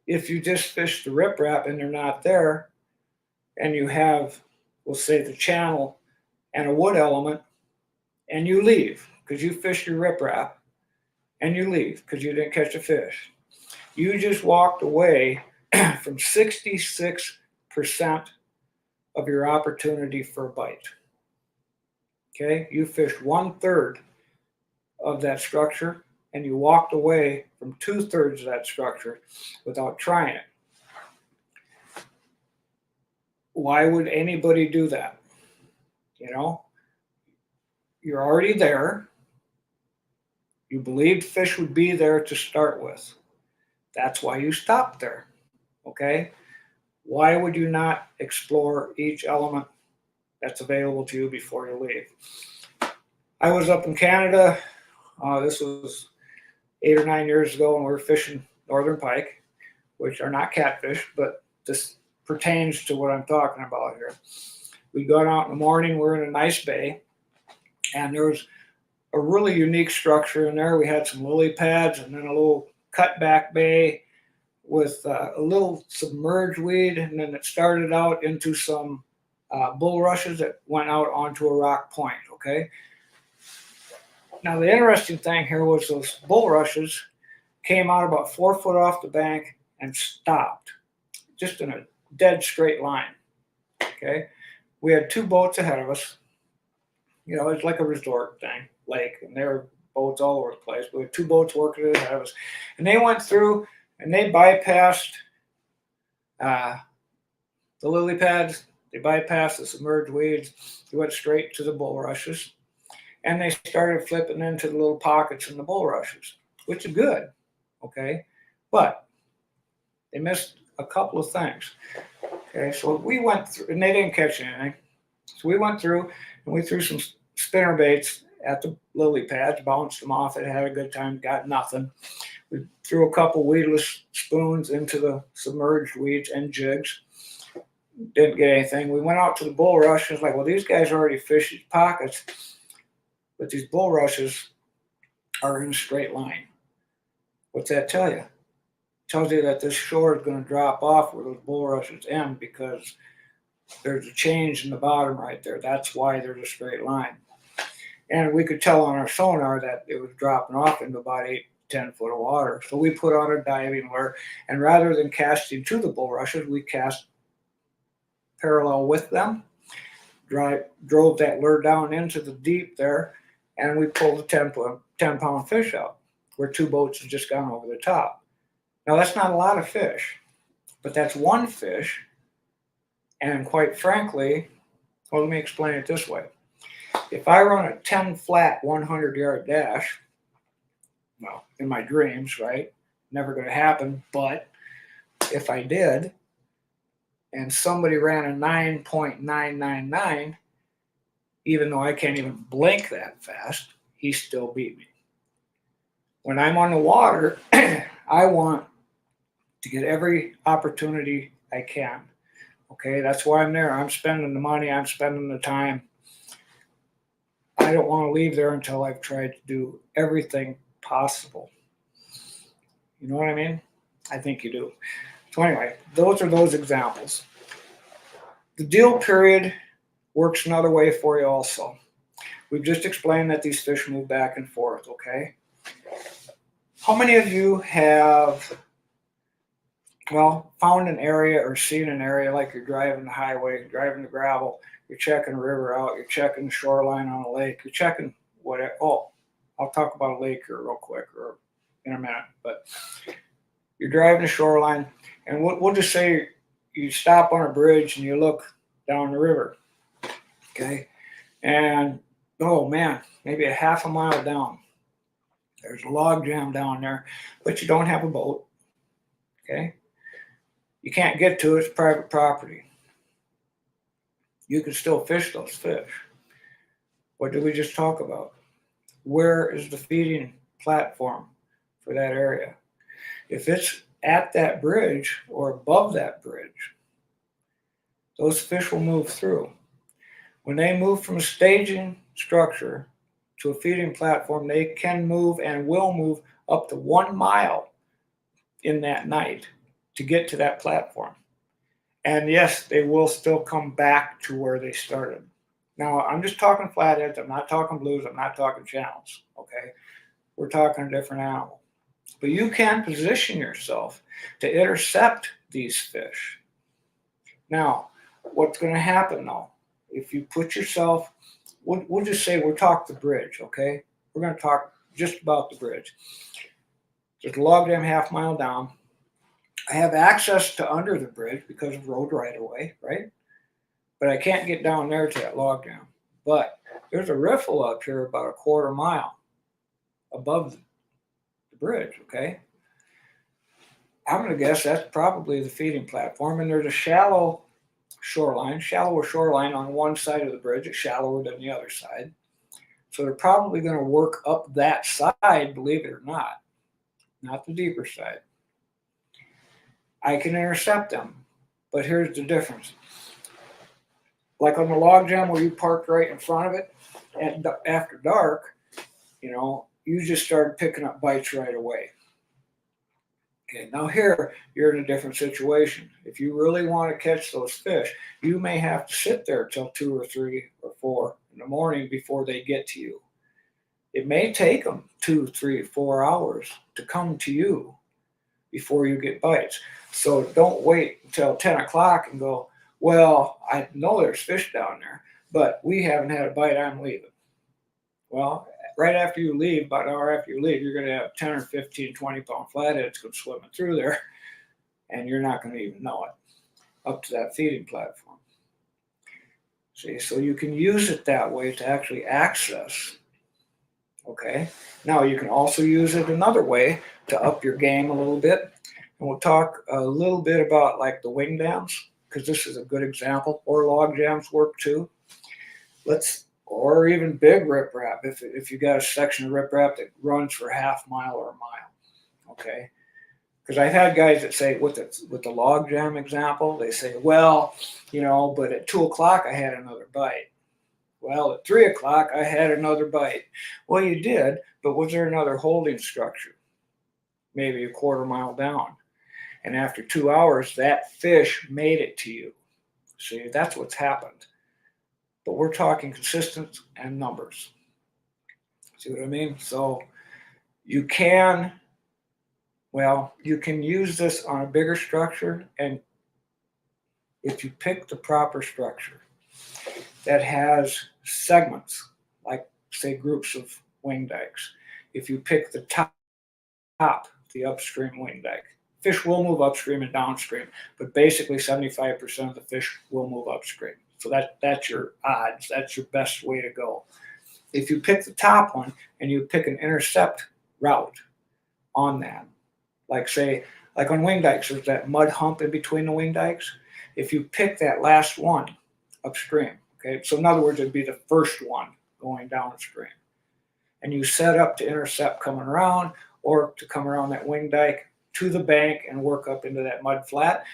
if you just fish the riprap and they're not there, and you have, we'll say, the channel and a wood element, and you leave because you fished your riprap, and you leave because you didn't catch a fish, you just walked away from 66% of your opportunity for a bite. Okay, you fished 1/3 of that structure, and you walked away from 2/3 of that structure without trying it. Why would anybody do that? You know, you're already there. You believed fish would be there to start with. That's why you stopped there, okay? Why would you not explore each element that's available to you before you leave? I was up in Canada. This was 8 or 9 years ago, and we were fishing northern pike, which are not catfish, but this pertains to what I'm talking about here. We got out in the morning. We're in a nice bay, and there was a really unique structure in there. We had some lily pads and then a little cutback bay with a little submerged weed, and then it started out into some bulrushes that went out onto a rock point, okay? Now, the interesting thing here was those bulrushes came out about 4 foot off the bank and stopped, just in a dead straight line, okay? We had 2 boats ahead of us. You know, it's like a resort thing, lake, and there were boats all over the place. We had 2 boats working ahead of us, and they went through and they bypassed the lily pads. They bypassed the submerged weeds. They went straight to the bulrushes, and they started flipping into the little pockets in the bulrushes, which is good, okay? But they missed a couple of things, okay? So we went through, and they didn't catch anything. So we went through, and we threw some spinner baits at the lily pads, bounced them off it, had a good time, got nothing. We threw a couple weedless spoons into the submerged weeds and jigs. Didn't get anything. We went out to the bulrushes, like, well, these guys already fished these pockets, but these bulrushes are in a straight line. What's that tell you? It tells you that this shore is going to drop off where those bulrushes end because there's a change in the bottom right there. That's why there's a straight line. And we could tell on our sonar that it was dropping off into about 8 to 10 foot of water. So we put on a diving lure, and rather than casting to the bulrushes, we cast parallel with them, drove that lure down into the deep there, and we pulled a 10-pound fish out where 2 boats had just gone over the top. Now, that's not a lot of fish, but that's one fish. And quite frankly, well, let me explain it this way. If I run a 10 flat 100-yard dash, well, in my dreams, right? Never going to happen. But if I did, and somebody ran a 9.999, even though I can't even blink that fast, he still beat me. When I'm on the water, I want to get every opportunity I can. Okay, that's why I'm there. I'm spending the money. I'm spending the time. I don't want to leave there until I've tried to do everything possible. You know what I mean? I think you do. So anyway, those are those examples. The deal period works another way for you also. We've just explained that these fish move back and forth, okay? How many of you have, well, found an area or seen an area like you're driving the highway, driving the gravel, you're checking a river out, you're checking the shoreline on a lake, you're checking whatever. Oh, I'll talk about a lake here real quick or in a minute, but you're driving the shoreline, and we'll just say you stop on a bridge and you look down the river, okay? And, oh man, maybe a half a mile down, there's a log jam down there, but you don't have a boat, okay? You can't get to it, it's private property. You can still fish those fish. What did we just talk about? Where is the feeding platform for that area? If it's at that bridge or above that bridge, those fish will move through. When they move from a staging structure to a feeding platform, they can move and will move up to 1 mile in that night to get to that platform. And yes, they will still come back to where they started. Now, I'm just talking flatheads. I'm not talking blues. I'm not talking channels, okay? We're talking a different animal. But you can position yourself to intercept these fish. Now, what's going to happen, though? If you put yourself, we'll just say we'll talk the bridge, okay? We're going to talk just about the bridge. There's a log jam half mile down. I have access to under the bridge because of road right-of-way, right? But I can't get down there to that log jam. But there's a riffle up here about a 1/4 mile above the bridge, okay? I'm going to guess that's probably the feeding platform. And there's a shallower shoreline on one side of the bridge. It's shallower than the other side. So they're probably going to work up that side, believe it or not the deeper side. I can intercept them, but here's the difference. Like on the log jam where you parked right in front of it, and after dark, you know, you just started picking up bites right away. Okay, now here you're in a different situation. If you really want to catch those fish, you may have to sit there till 2 or 3 or 4 in the morning before they get to you. It may take them 2, 3, 4 hours to come to you before you get bites. So don't wait until 10 o'clock and go, well, I know there's fish down there, but we haven't had a bite, I'm leaving. Well, right after you leave, about an hour after you leave, you're going to have 10 or 15, 20-pound flatheads come swimming through there, and you're not going to even know it up to that feeding platform. See, so you can use it that way to actually access. Okay, now you can also use it another way to up your game a little bit. And we'll talk a little bit about like the wing dams, because this is a good example, or log jams work too. Or even big riprap, if you got a section of riprap that runs for a half mile or a mile, okay? Because I've had guys that say, with the log jam example, they say, well, but at 2 o'clock I had another bite. Well, at 3 o'clock I had another bite. Well, you did, but was there another holding structure? Maybe a quarter mile down. And after 2 hours, that fish made it to you. See, that's what's happened. But we're talking consistency and numbers. See what I mean? So you can use this on a bigger structure, and if you pick the proper structure that has segments, like say groups of wing dikes, if you pick the top, the upstream wing dike, fish will move upstream and downstream, but basically 75% of the fish will move upstream. So that's your odds. That's your best way to go. If you pick the top one and you pick an intercept route on that, like on wing dikes, there's that mud hump in between the wing dikes. If you pick that last one upstream, okay, so in other words, it'd be the first one going downstream, and you set up to intercept coming around or to come around that wing dike to the bank and work up into that mud flat,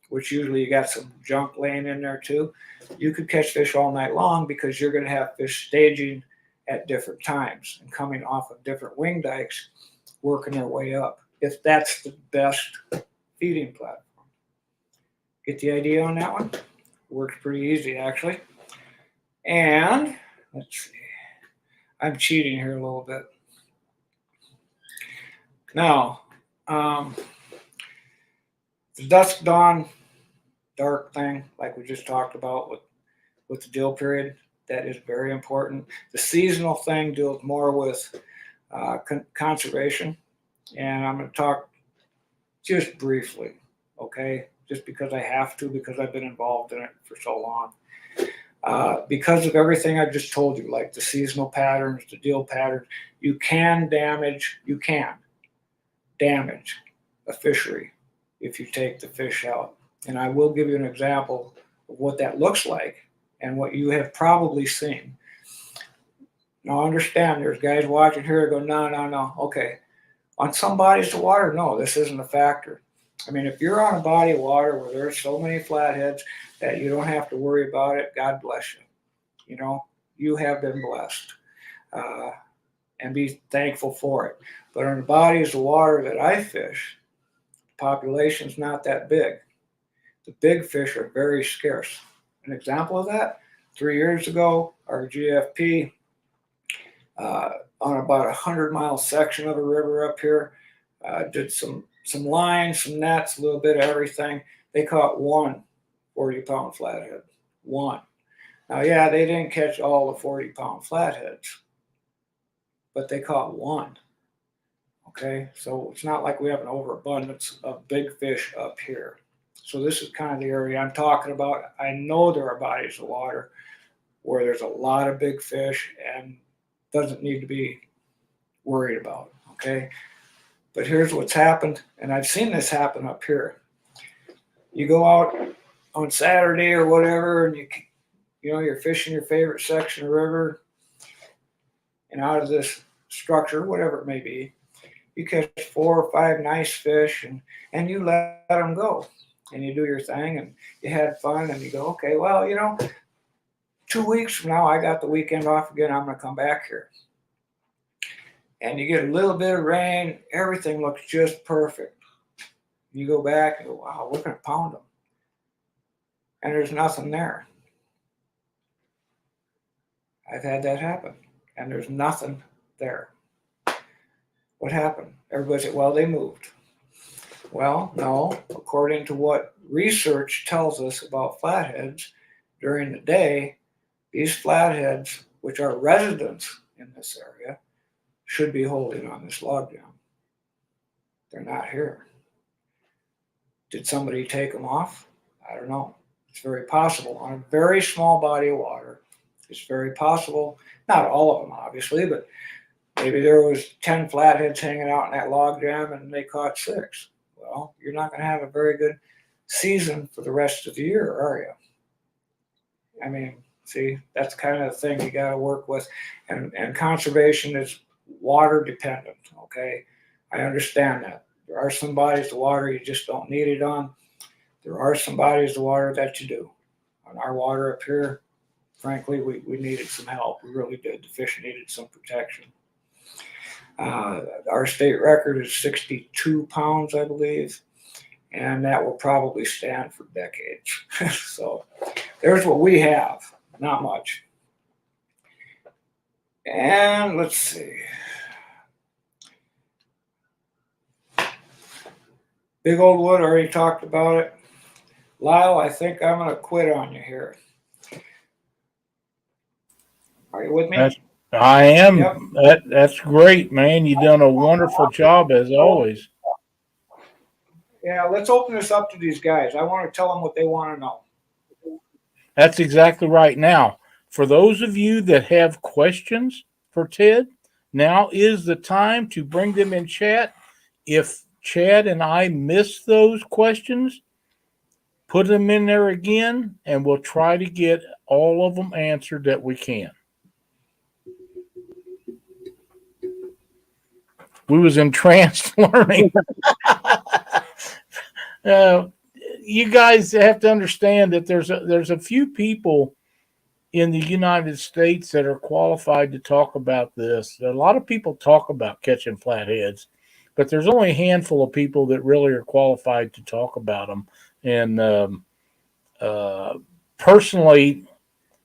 which usually you got some junk laying in there too. You could catch fish all night long because you're going to have fish staging at different times and coming off of different wing dikes, working their way up, if that's the best feeding platform. Get the idea on that one? Works pretty easy, actually. And let's see. I'm cheating here a little bit. Now, the dusk dawn dark thing, like we just talked about with the deal period, that is very important. The seasonal thing deals more with conservation, and I'm going to talk just briefly, okay? Just because I have to, because I've been involved in it for so long. Because of everything I've just told you, like the seasonal patterns, the deal patterns, you can damage a fishery if you take the fish out. And I will give you an example of what that looks like and what you have probably seen. Now understand, there's guys watching here go, no. Okay, on some bodies of water, no, this isn't a factor. I mean, if you're on a body of water where there's so many flatheads that you don't have to worry about it, God bless you. You have been blessed, and be thankful for it. But on the bodies of water that I fish, the population's not that big. The big fish are very scarce. An example of that, 3 years ago, our GFP, on about a 100-mile section of a river up here, did some lines, some nets, a little bit of everything. They caught one 40-pound flathead. One. Now, yeah, they didn't catch all the 40-pound flatheads, but they caught one. Okay, so it's not like we have an overabundance of big fish up here. So this is kind of the area I'm talking about. I know there are bodies of water where there's a lot of big fish and doesn't need to be worried about, okay? But here's what's happened, and I've seen this happen up here. You go out on Saturday or whatever, and you're fishing your favorite section of river, and out of this structure, whatever it may be, you catch 4 or 5 nice fish, and you let them go. And you do your thing, and you had fun, and you go, okay, well, 2 weeks from now, I got the weekend off again, I'm going to come back here. And you get a little bit of rain, everything looks just perfect. You go back and go, wow, we're going to pound them. And there's nothing there. I've had that happen. And there's nothing there. What happened? Everybody said, well, they moved. Well, no. According to what research tells us about flatheads, during the day, these flatheads, which are residents in this area, should be holding on this log jam. They're not here. Did somebody take them off? I don't know. It's very possible. On a very small body of water, it's very possible. Not all of them, obviously, but maybe there was 10 flatheads hanging out in that log jam and they caught 6. Well, you're not going to have a very good season for the rest of the year, are you? I mean, see, that's kind of the thing you got to work with. And conservation is water dependent, okay? I understand that. There are some bodies of water you just don't need it on. There are some bodies of water that you do. On our water up here, frankly, we needed some help. We really did. The fish needed some protection. Our state record is 62 pounds, I believe, and that will probably stand for decades. So there's what we have, not much. And let's see. Big Old Wood, already talked about it. Lyle, I think I'm going to quit on you here. Are you with me? I am. Yep. That's great, man. You've done a wonderful job as always. Yeah, let's open this up to these guys. I want to tell them what they want to know. That's exactly right. Now, for those of you that have questions for Ted, now is the time to bring them in chat. If Chad and I miss those questions, put them in there again, and we'll try to get all of them answered that we can. We was entranced learning. You guys have to understand that there's a few people in the United States that are qualified to talk about this. A lot of people talk about catching flatheads, but there's only a handful of people that really are qualified to talk about them. And personally,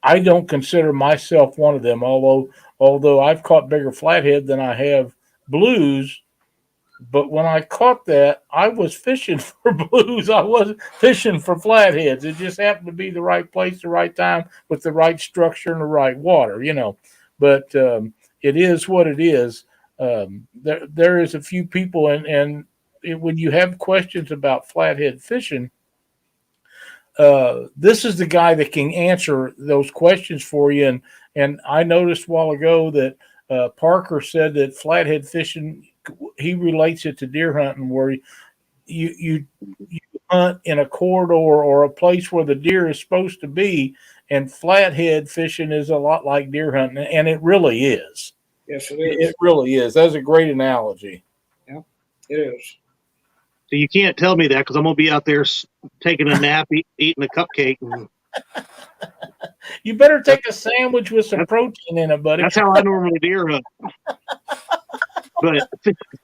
I don't consider myself one of them, although I've caught bigger flathead than I have blues. But when I caught that, I was fishing for blues. I wasn't fishing for flatheads. It just happened to be the right place, the right time, with the right structure and the right water, you know. But it is what it is. There is a few people, and when you have questions about flathead fishing, this is the guy that can answer those questions for you. And I noticed a while ago that Parker said that flathead fishing, he relates it to deer hunting, where you hunt in a corridor or a place where the deer is supposed to be, and flathead fishing is a lot like deer hunting, and it really is. Yes, it is. It really is. That's a great analogy. Yeah, it is. So you can't tell me that, because I'm going to be out there taking a nap, eating a cupcake. You better take a sandwich with some protein in it, buddy. That's how I normally deer hunt. But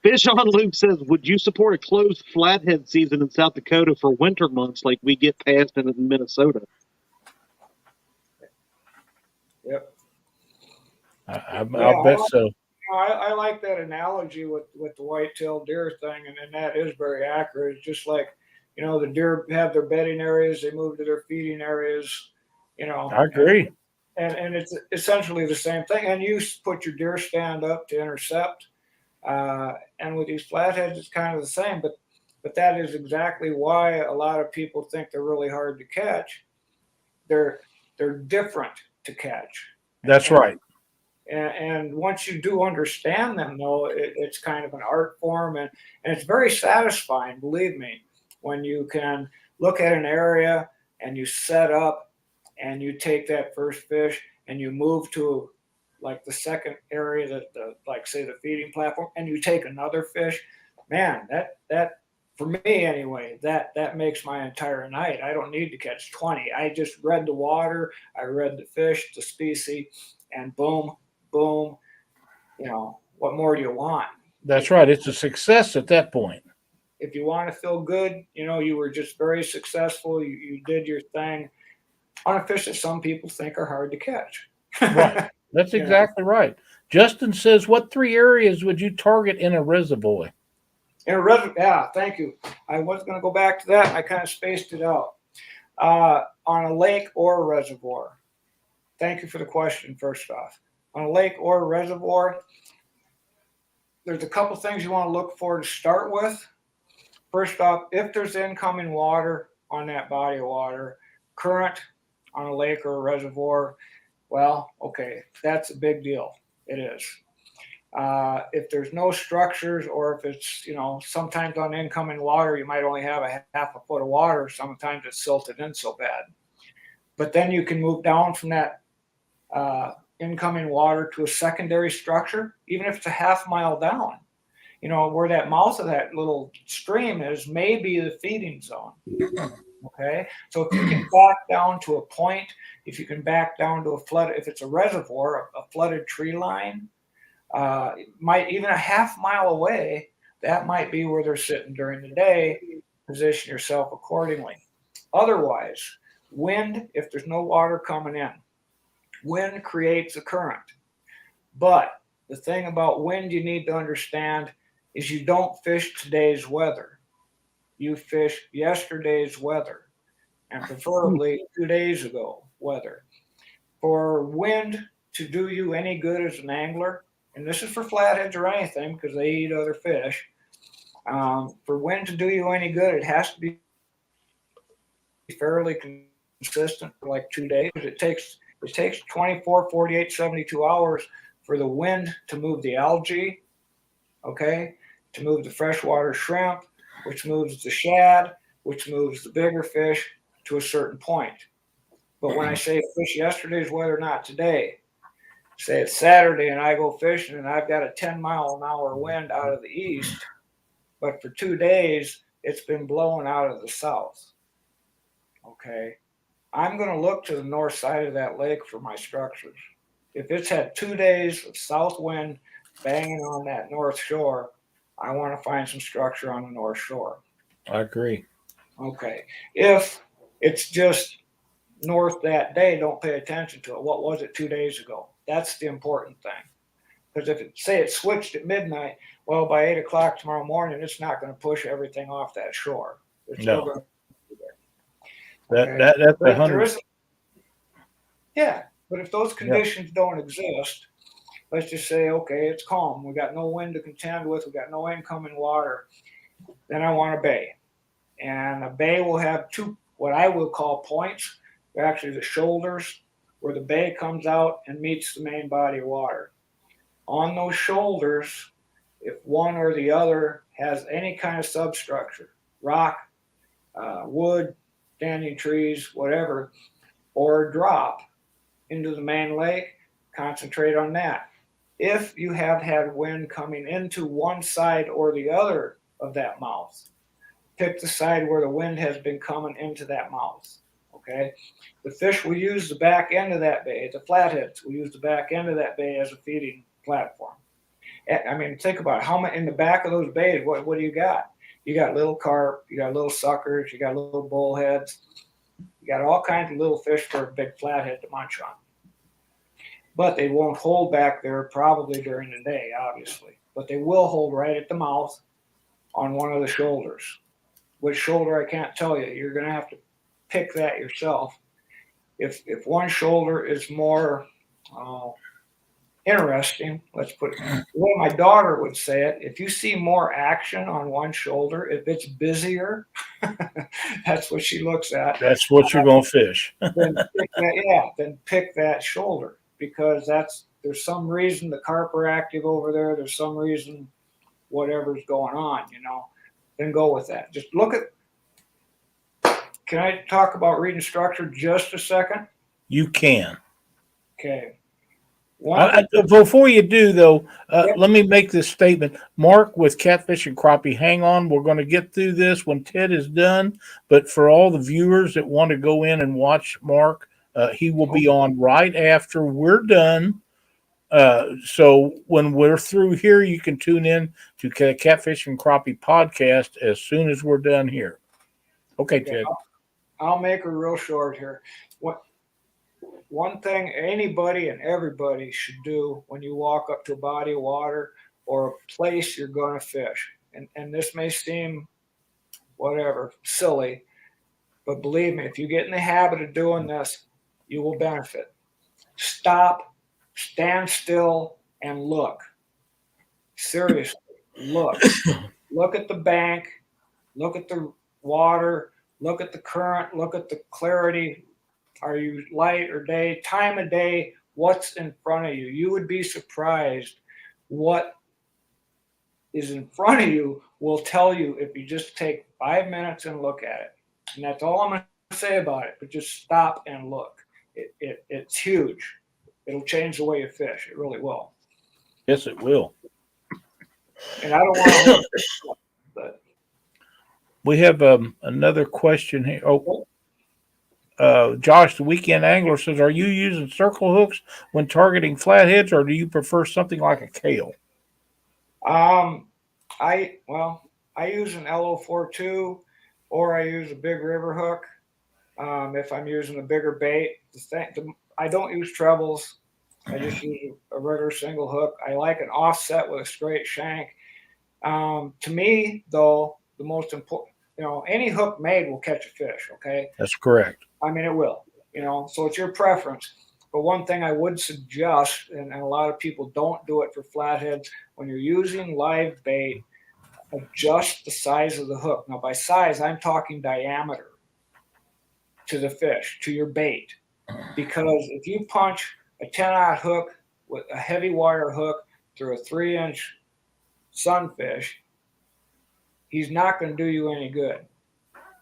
Fish on Loop says, would you support a closed flathead season in South Dakota for winter months like we get past in Minnesota? Yep. I'll bet so. I like that analogy with the white-tailed deer thing, and that is very accurate. It's just like, you know, the deer have their bedding areas, they move to their feeding areas, you know. I agree. And it's essentially the same thing. And you put your deer stand up to intercept. And with these flatheads, it's kind of the same. But that is exactly why a lot of people think they're really hard to catch. They're different to catch. That's right. And once you do understand them, though, it's kind of an art form, and it's very satisfying, believe me, when you can look at an area and you set up and you take that first fish and you move to like the second area, like say the feeding platform, and you take another fish. Man, that for me anyway, that makes my entire night. I don't need to catch 20. I just read the water, I read the fish, the species, and boom. Boom, you know, what more do you want? That's right. It's a success at that point. if you want to feel good, you were just very successful. You did your thing on a fish that some people think are hard to catch. Right. That's exactly right. Justin says, what 3 areas would you target in a reservoir? In a reservoir, yeah, thank you. I was going to go back to that. I kind of spaced it out. On a lake or a reservoir. Thank you for the question, first off. On a lake or a reservoir, there's a couple things you want to look for to start with. First off, if there's incoming water on that body of water, current on a lake or a reservoir, well, okay, that's a big deal. It is. If there's no structures, or if it's, sometimes on incoming water, you might only have a half a foot of water. Sometimes it's silted in so bad. But then you can move down from that incoming water to a secondary structure, even if it's a half mile down. Where that mouth of that little stream is, may be the feeding zone. Okay, so if you can back down to a point, if you can back down to a flood, if it's a reservoir, a flooded tree line, might even a half mile away, that might be where they're sitting during the day. Position yourself accordingly. Otherwise, wind, if there's no water coming in, wind creates a current. But the thing about wind you need to understand is you don't fish today's weather. You fish yesterday's weather, and preferably 2 days ago weather. For wind to do you any good as an angler, and this is for flatheads or anything because they eat other fish, for wind to do you any good, it has to be fairly consistent for like 2 days. It takes 24, 48, 72 hours for the wind to move the algae, okay, to move the freshwater shrimp, which moves the shad, which moves the bigger fish to a certain point. But when I say fish yesterday's weather, not today, say it's Saturday and I go fishing and I've got a 10-mile-an-hour wind out of the east, but for 2 days it's been blowing out of the south. Okay, I'm going to look to the north side of that lake for my structures. If it's had 2 days of south wind banging on that north shore, I want to find some structure on the north shore. I agree. Okay. If it's just north that day, don't pay attention to it. What was it 2 days ago? That's the important thing. Because if it switched at midnight, well, by 8 o'clock tomorrow morning, it's not going to push everything off that shore. It's still going to be there. Okay? That's 100. Yeah, but if those conditions don't exist, let's just say, okay, it's calm. We got no wind to contend with. We got no incoming water. Then I want a bay. And a bay will have two, what I will call points. They're actually the shoulders where the bay comes out and meets the main body of water. On those shoulders, if one or the other has any kind of substructure, rock, wood, standing trees, whatever, or drop into the main lake, concentrate on that. If you have had wind coming into one side or the other of that mouth, pick the side where the wind has been coming into that mouth. Okay, the fish will use the back end of that bay. The flatheads will use the back end of that bay as a feeding platform. I mean, think about it. How much in the back of those bays? What do you got? You got little carp, you got little suckers, you got little bullheads, you got all kinds of little fish for a big flathead to munch on. But they won't hold back there probably during the day, obviously. But they will hold right at the mouth on one of the shoulders. Which shoulder, I can't tell you. You're going to have to pick that yourself. If one shoulder is more interesting, let's put it, the way my daughter would say it, if you see more action on one shoulder, if it's busier, that's what she looks at. That's what you're going to fish. Then pick that shoulder. Because there's some reason the carp are active over there. There's some reason whatever's going on, then go with that. Just look at, can I talk about reading structure just a second? You can. Okay. Before you do, though, let me make this statement. Mark with Catfish and Crappie, hang on. We're going to get through this when Ted is done. But for all the viewers that want to go in and watch Mark, he will be on right after we're done. So when we're through here, you can tune in to Catfish and Crappie podcast as soon as we're done here. Okay, Ted. I'll make it real short here. One thing anybody and everybody should do when you walk up to a body of water or a place you're going to fish, and this may seem whatever, silly, but believe me, if you get in the habit of doing this, you will benefit. Stop, stand still, and look. Seriously, look. Look at the bank, look at the water, look at the current, look at the clarity. Are you light or day? Time of day, what's in front of you? You would be surprised what is in front of you will tell you if you just take 5 minutes and look at it. And that's all I'm going to say about it, but just stop and look. It's huge. It'll change the way you fish. It really will. Yes, it will. And I don't want to, but we have another question here. Josh, the Weekend Angler says, are you using circle hooks when targeting flatheads, or do you prefer something like a Kale? I use an LO42 or I use a big river hook. If I'm using a bigger bait, I don't use trebles. I just use a regular single hook. I like an offset with a straight shank. To me, though, the most important, any hook made will catch a fish. Okay. That's correct. I mean, it will, so it's your preference. But one thing I would suggest, and a lot of people don't do it for flatheads, when you're using live bait, adjust the size of the hook. Now, by size, I'm talking diameter to the fish, to your bait. Because if you punch a 10-aught hook with a heavy wire hook through a 3-inch sunfish, he's not going to do you any good.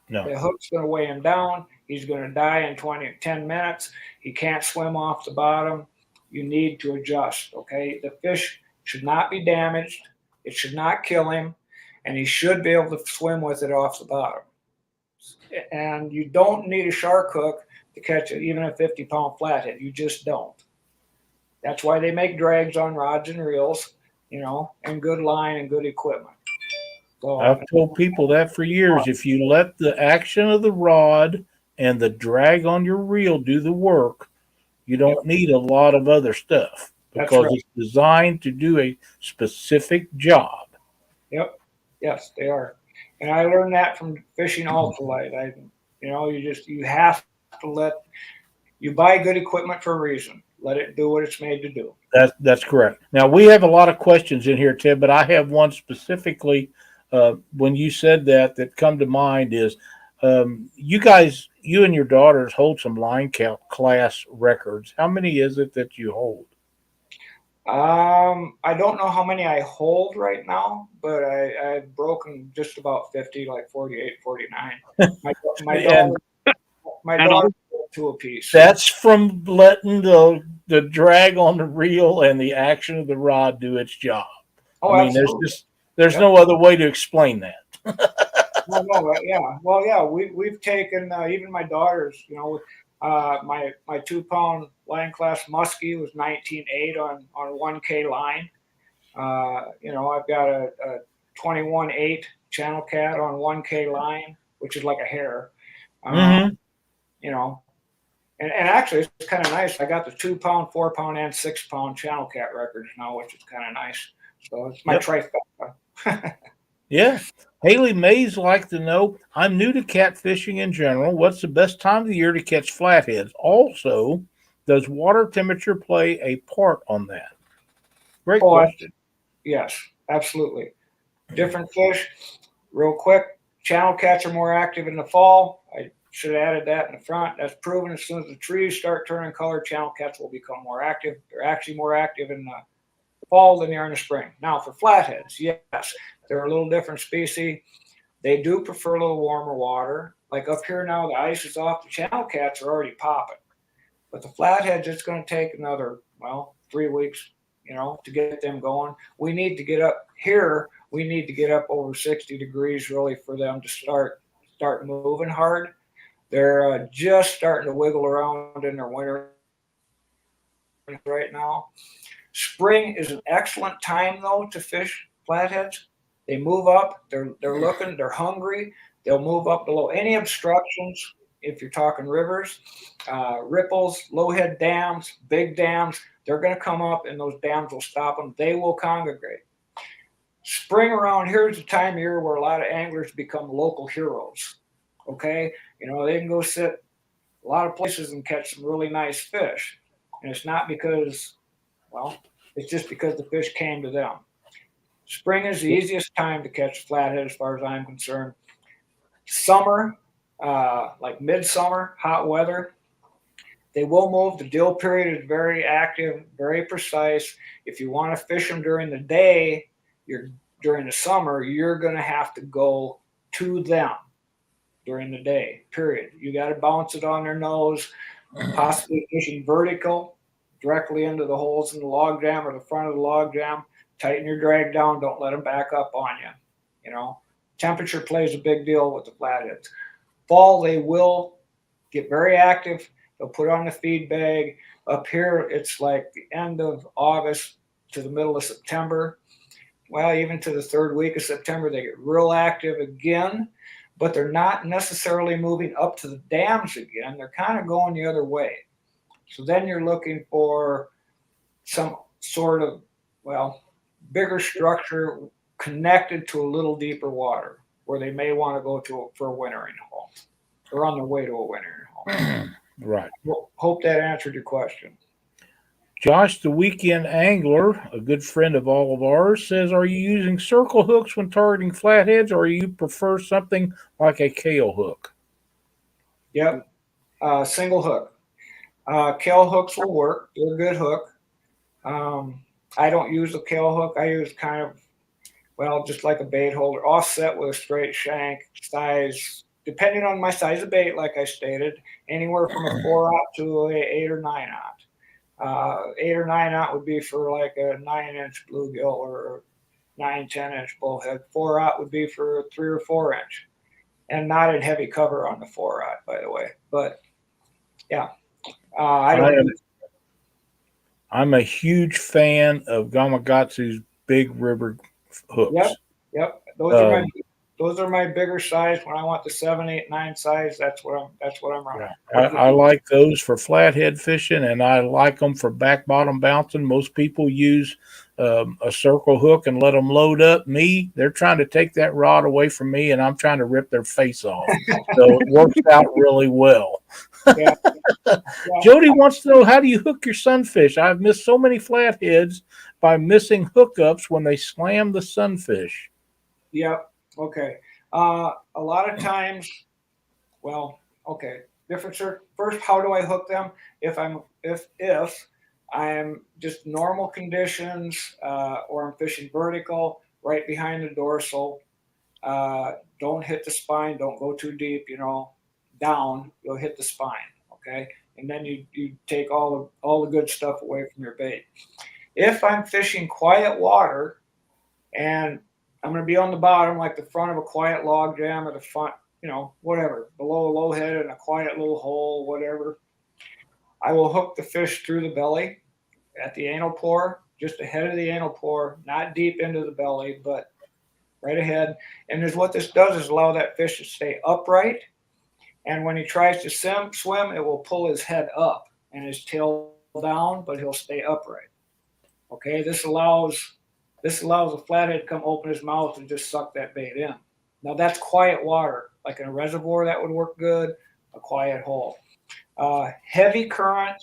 No. The hook's going to weigh him down. He's going to die in 10 minutes. He can't swim off the bottom. You need to adjust, okay? The fish should not be damaged. It should not kill him. And he should be able to swim with it off the bottom. And you don't need a shark hook to catch even a 50-pound flathead. You just don't. That's why they make drags on rods and reels, and good line and good equipment. So, I've told people that for years. If you let the action of the rod and the drag on your reel do the work, you don't need a lot of other stuff because it's designed to do a specific job. Yep. Yes, they are. And I learned that from fishing ultralight. You have to you buy good equipment for a reason. Let it do what it's made to do. That's correct. Now, we have a lot of questions in here, Ted, but I have one specifically when you said that come to mind is you and your daughters hold some line count class records. How many is it that you hold? I don't know how many I hold right now, but I've broken just about 50, like 48, 49. My daughter two apiece. That's from letting the drag on the reel and the action of the rod do its job. Oh, I mean, absolutely. there's no other way to explain that. No, yeah. Well, yeah, we've taken even my daughters. My 2-pound line class muskie was 19.8 on 1K line. I've got a 21.8 channel cat on 1K line, which is like a hair. And actually it's kind of nice. I got the 2-pound, 4-pound, and 6-pound channel cat records now, which is kind of nice. So it's my trifecta. Yeah. Haley Mays like to know, I'm new to catfishing in general. What's the best time of the year to catch flatheads? Also, does water temperature play a part on that? Great question. Yes, absolutely. Different fish. Real quick, channel cats are more active in the fall. I should have added that in the front. That's proven. As soon as the trees start turning color, channel cats will become more active. They're actually more active in the fall than they are in the spring. Now, for flatheads, yes, they're a little different species. They do prefer a little warmer water. Like up here now, the ice is off. The channel cats are already popping. But the flatheads, it's going to take another, 3 weeks, to get them going. We need to get up here. We need to get up over 60 degrees really for them to start moving hard. They're just starting to wiggle around in their winter right now. Spring is an excellent time though to fish flatheads. They move up. They're looking. They're hungry. They'll move up below any obstructions. If you're talking rivers, ripples, low head dams, big dams, they're going to come up and those dams will stop them. They will congregate. Spring around here is the time of year where a lot of anglers become local heroes. Okay, they can go sit a lot of places and catch some really nice fish, and it's not because, it's just because the fish came to them. Spring is the easiest time to catch flathead as far as I'm concerned. Summer, like midsummer, hot weather, they will move. The dill period is very active, very precise. If you want to fish them during the day, during the summer, you're going to have to go to them during the day, period. You got to bounce it on their nose, possibly fishing vertical directly into the holes in the log jam or the front of the log jam. Tighten your drag down. Don't let them back up on you. Temperature plays a big deal with the flatheads. Fall, they will get very active. They'll put on the feed bag. Up here, it's like the end of August to the middle of September. Well, even to the third week of September, they get real active again, but they're not necessarily moving up to the dams again. They're kind of going the other way. So then you're looking for some sort of, bigger structure connected to a little deeper water where they may want to go for a wintering hole. They're on their way to a wintering hole. Right. Well, hope that answered your question. Josh, the weekend angler, a good friend of all of ours, says, are you using circle hooks when targeting flatheads, or you prefer something like a kale hook? Yep. Single hook. Kale hooks will work. They're a good hook. I don't use a kale hook. I use kind of, just like a bait holder, offset with a straight shank size, depending on my size of bait, like I stated, anywhere from a 4/0 to a 8 or 9/0. 8 or 9/0 would be for like a 9-inch bluegill or 9-10-inch bullhead. 4/0 would be for a 3 or 4-inch, and not in heavy cover on the 4/0, by the way. But yeah, I'm a huge fan of Gamakatsu's big river hooks. Yep. Those are my bigger size. When I want the 7, 8, 9 size, that's what I'm running. I like those for flathead fishing, and I like them for back bottom bouncing. Most people use a circle hook and let them load up. They're trying to take that rod away from me, and I'm trying to rip their face off. So it works out really well. Yeah. Jody wants to know, how do you hook your sunfish? I've missed so many flatheads by missing hookups when they slam the sunfish. Yep. Okay. A lot of times, different. First, how do I hook them? If I'm just normal conditions, or I'm fishing vertical, right behind the dorsal, don't hit the spine. Don't go too deep. Down, you'll hit the spine. Okay, and then you take all the good stuff away from your bait. If I'm fishing quiet water and I'm going to be on the bottom, like the front of a quiet log jam or the front, whatever, below a low head in a quiet little hole, whatever, I will hook the fish through the belly at the anal pore, just ahead of the anal pore, not deep into the belly, but right ahead. And what this does is allow that fish to stay upright. And when he tries to swim, it will pull his head up and his tail down, but he'll stay upright. Okay, this allows a flathead to come open his mouth and just suck that bait in. Now that's quiet water, like in a reservoir, that would work good. A quiet hole. Heavy current,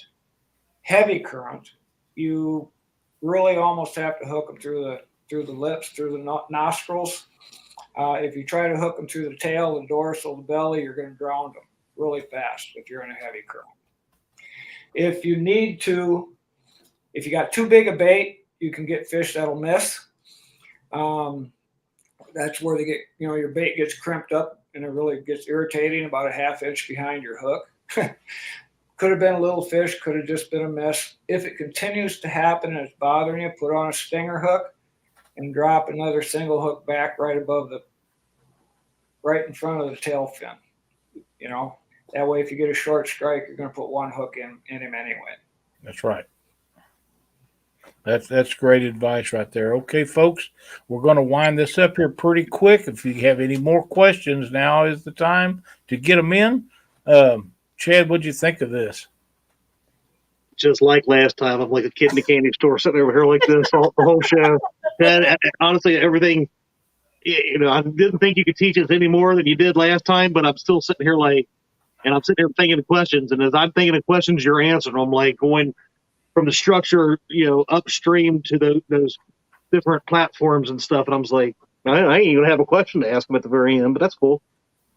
you really almost have to hook them through the lips, through the nostrils. If you try to hook them through the tail, the dorsal, the belly, you're going to drown them really fast if you're in a heavy current. If you got too big a bait, you can get fish that'll miss. That's where they get, your bait gets crimped up and it really gets irritating about a 1/2 inch behind your hook. Could have been a little fish, could have just been a miss. If it continues to happen and it's bothering you, put on a stinger hook and drop another single hook back right in front of the tail fin. That way if you get a short strike, you're going to put one hook in him anyway. That's right. That's great advice right there. Okay, folks, we're going to wind this up here pretty quick. If you have any more questions, now is the time to get them in. Chad, what'd you think of this? Just like last time, I'm like a kid in a candy store sitting over here like this the whole show. And honestly, everything, I didn't think you could teach us any more than you did last time, but I'm still sitting here and I'm sitting here thinking of questions. And as I'm thinking of questions, you're answering them, like going from the structure, upstream to those different platforms and stuff. And I was like, I ain't even have a question to ask them at the very end, but that's cool.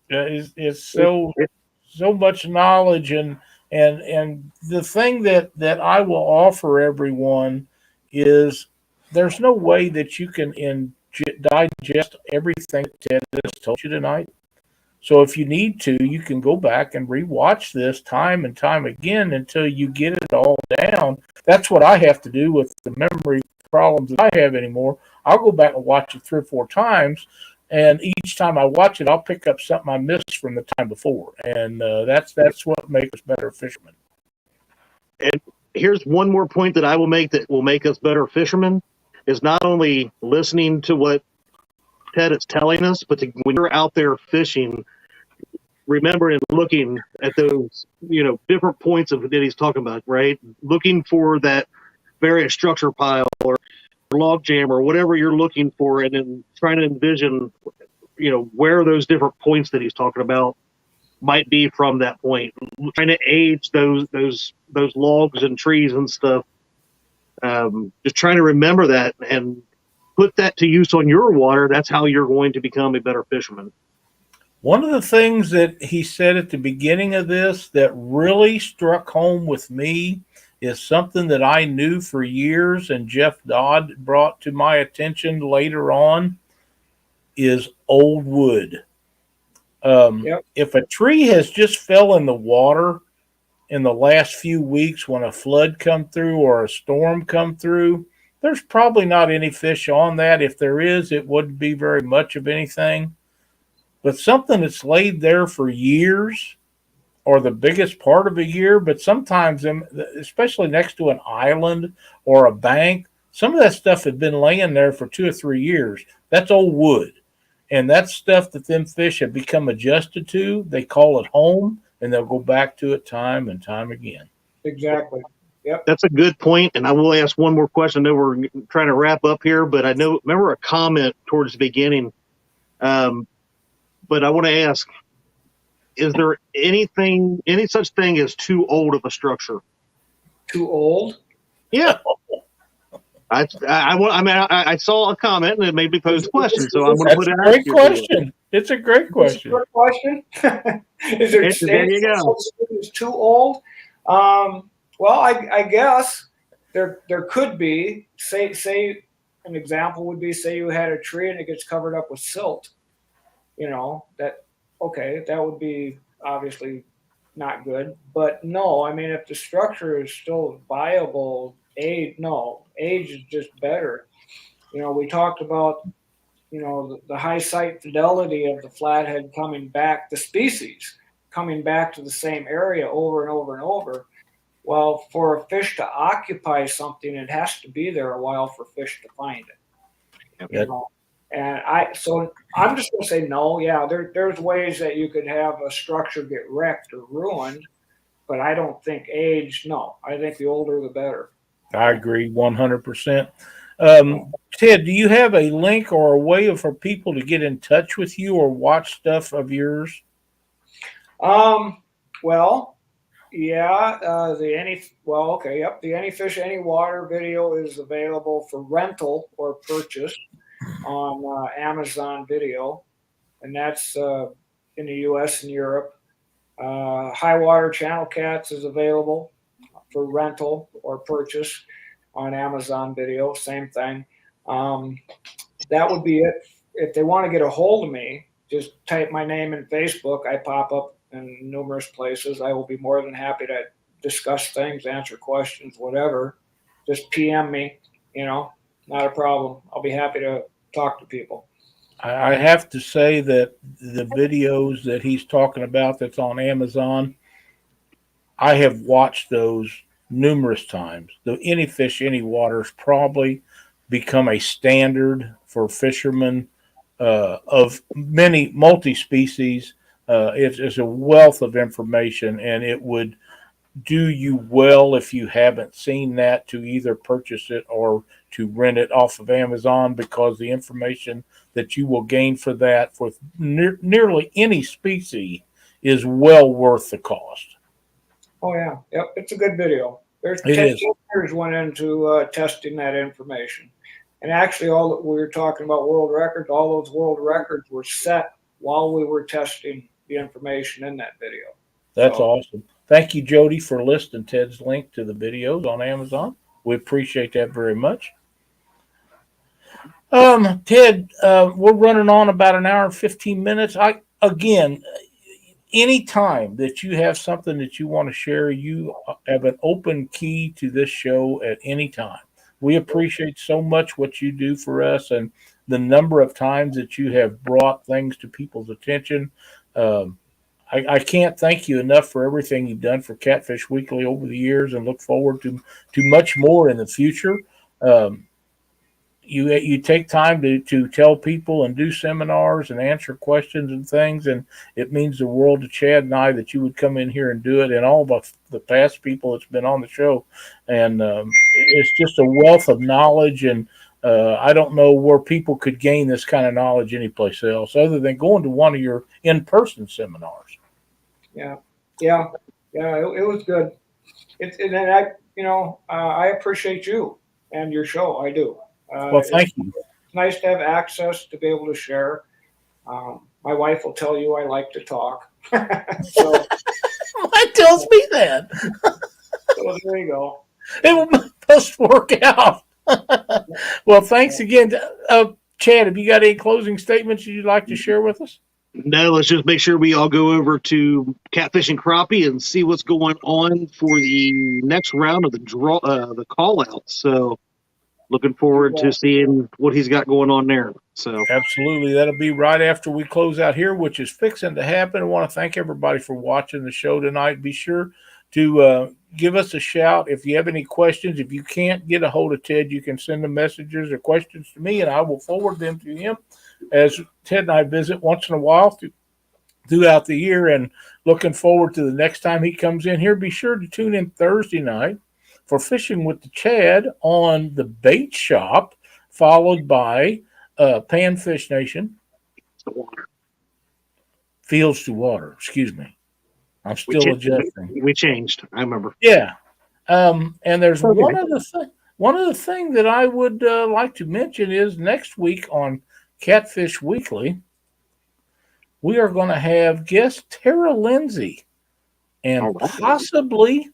It's so much knowledge, and the thing that I will offer everyone is there's no way that you can digest everything that Ted has told you tonight. So if you need to, you can go back and rewatch this time and time again until you get it all down. That's what I have to do with the memory problems that I have anymore. I'll go back and watch it 3 or 4 times, and each time I watch it, I'll pick up something I missed from the time before, and that's what makes us better fishermen. And here's one more point that I will make that will make us better fishermen is not only listening to what Ted is telling us, but when you're out there fishing, remember and looking at those, different points of that he's talking about, right? Looking for that various structure pile or log jam or whatever you're looking for, and then trying to envision, where those different points that he's talking about might be from that point. Trying to age those logs and trees and stuff. Just trying to remember that and put that to use on your water. That's how you're going to become a better fisherman. One of the things that he said at the beginning of this that really struck home with me is something that I knew for years and Jeff Dodd brought to my attention later on is old wood. If a tree has just fell in the water in the last few weeks when a flood come through or a storm come through, there's probably not any fish on that. If there is, it wouldn't be very much of anything. But something that's laid there for years or the biggest part of a year, but sometimes, especially next to an island or a bank, some of that stuff had been laying there for 2 or 3 years. That's old wood. And that's stuff that them fish have become adjusted to. They call it home, and they'll go back to it time and time again. Exactly. Yep. That's a good point. And I will ask one more question. I know we're trying to wrap up here, but remember a comment towards the beginning. But I want to ask, is there any such thing as too old of a structure? Too old? Yeah. I saw a comment and it made me pose a question, so I'm going to put it out. Great question. It's a great question. It's a great question. There you go. Is too old? Well, I guess there could be. Say an example would be, say you had a tree and it gets covered up with silt. That would be obviously not good. But no, I mean, if the structure is still viable, age is just better. We talked about, the high sight fidelity of the flathead coming back, the species coming back to the same area over and over and over. Well, for a fish to occupy something, it has to be there a while for fish to find it. Yep. And I'm just going to say no. Yeah, there's ways that you could have a structure get wrecked or ruined, but I don't think age. No, I think the older the better. I agree 100%. Ted, do you have a link or a way for people to get in touch with you or watch stuff of yours? Well, yeah, the Any Fish Any Water video is available for rental or purchase on Amazon Video, and that's in the U.S. and Europe. High Water Channel Cats is available for rental or purchase on Amazon Video. Same thing. That would be it. If they want to get a hold of me, just type my name in Facebook. I pop up in numerous places. I will be more than happy to discuss things, answer questions, whatever. Just PM me, not a problem. I'll be happy to talk to people. I have to say that the videos that he's talking about that's on Amazon, I have watched those numerous times. Any fish, any water's probably become a standard for fishermen of many multi-species. It's a wealth of information, and it would do you well if you haven't seen that to either purchase it or to rent it off of Amazon, because the information that you will gain for that for nearly any species is well worth the cost. Oh yeah, yep, it's a good video. There's It 10 is. years went into testing that information, and actually, all that we were talking about world records, all those world records were set while we were testing the information in that video. That's So, awesome. Thank you, Jody, for listing Ted's link to the videos on Amazon. We appreciate that very much. Ted, we're running on about an hour and 15 minutes. Again, any time that you have something that you want to share, you have an open key to this show at any time. We appreciate so much what you do for us and the number of times that you have brought things to people's attention. I can't thank you enough for everything you've done for Catfish Weekly over the years, and look forward to much more in the future. You take time to tell people and do seminars and answer questions and things, and it means the world to Chad and I that you would come in here and do it, and all of the past people that's been on the show. And it's just a wealth of knowledge, and I don't know where people could gain this kind of knowledge anyplace else other than going to one of your in-person seminars. yeah, it was good. And I appreciate you and your show. I do. Well, thank you. It's nice to have access to be able to share. My wife will tell you I like to talk. So, That tells me that. so there you go. It must work out. Well, thanks again. Chad, have you got any closing statements you'd like to share with us? No, let's just make sure we all go over to Catfish and Crappie and see what's going on for the next round of the call out. So looking forward to seeing what he's got going on there. So Absolutely. That'll be right after we close out here, which is fixing to happen. I want to thank everybody for watching the show tonight. Be sure to give us a shout if you have any questions. If you can't get a hold of Ted, you can send the messages or questions to me, and I will forward them to him, as Ted and I visit once in a while throughout the year, and looking forward to the next time he comes in here. Be sure to tune in Thursday night for Fishing with the Chad on the Bait Shop, followed by Panfish Nation. Fields to Water, excuse me. I'm still adjusting. We changed. I remember. Yeah. And there's Okay. one other thing that I would like to mention is next week on Catfish Weekly, we are going to have guest Tara Lindsay and possibly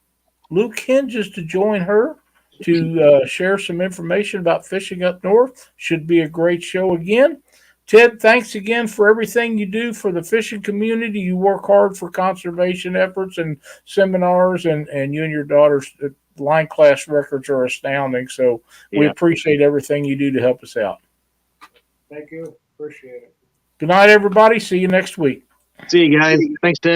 Luke Hinges to join her to share some information about fishing up north. Should be a great show again. Ted, thanks again for everything you do for the fishing community. You work hard for conservation efforts and seminars, and you and your daughter's line class records are astounding. So we appreciate everything you do to help us out. Thank you. Appreciate it. Good night, everybody. See you next week. See you guys. Thanks, Ted.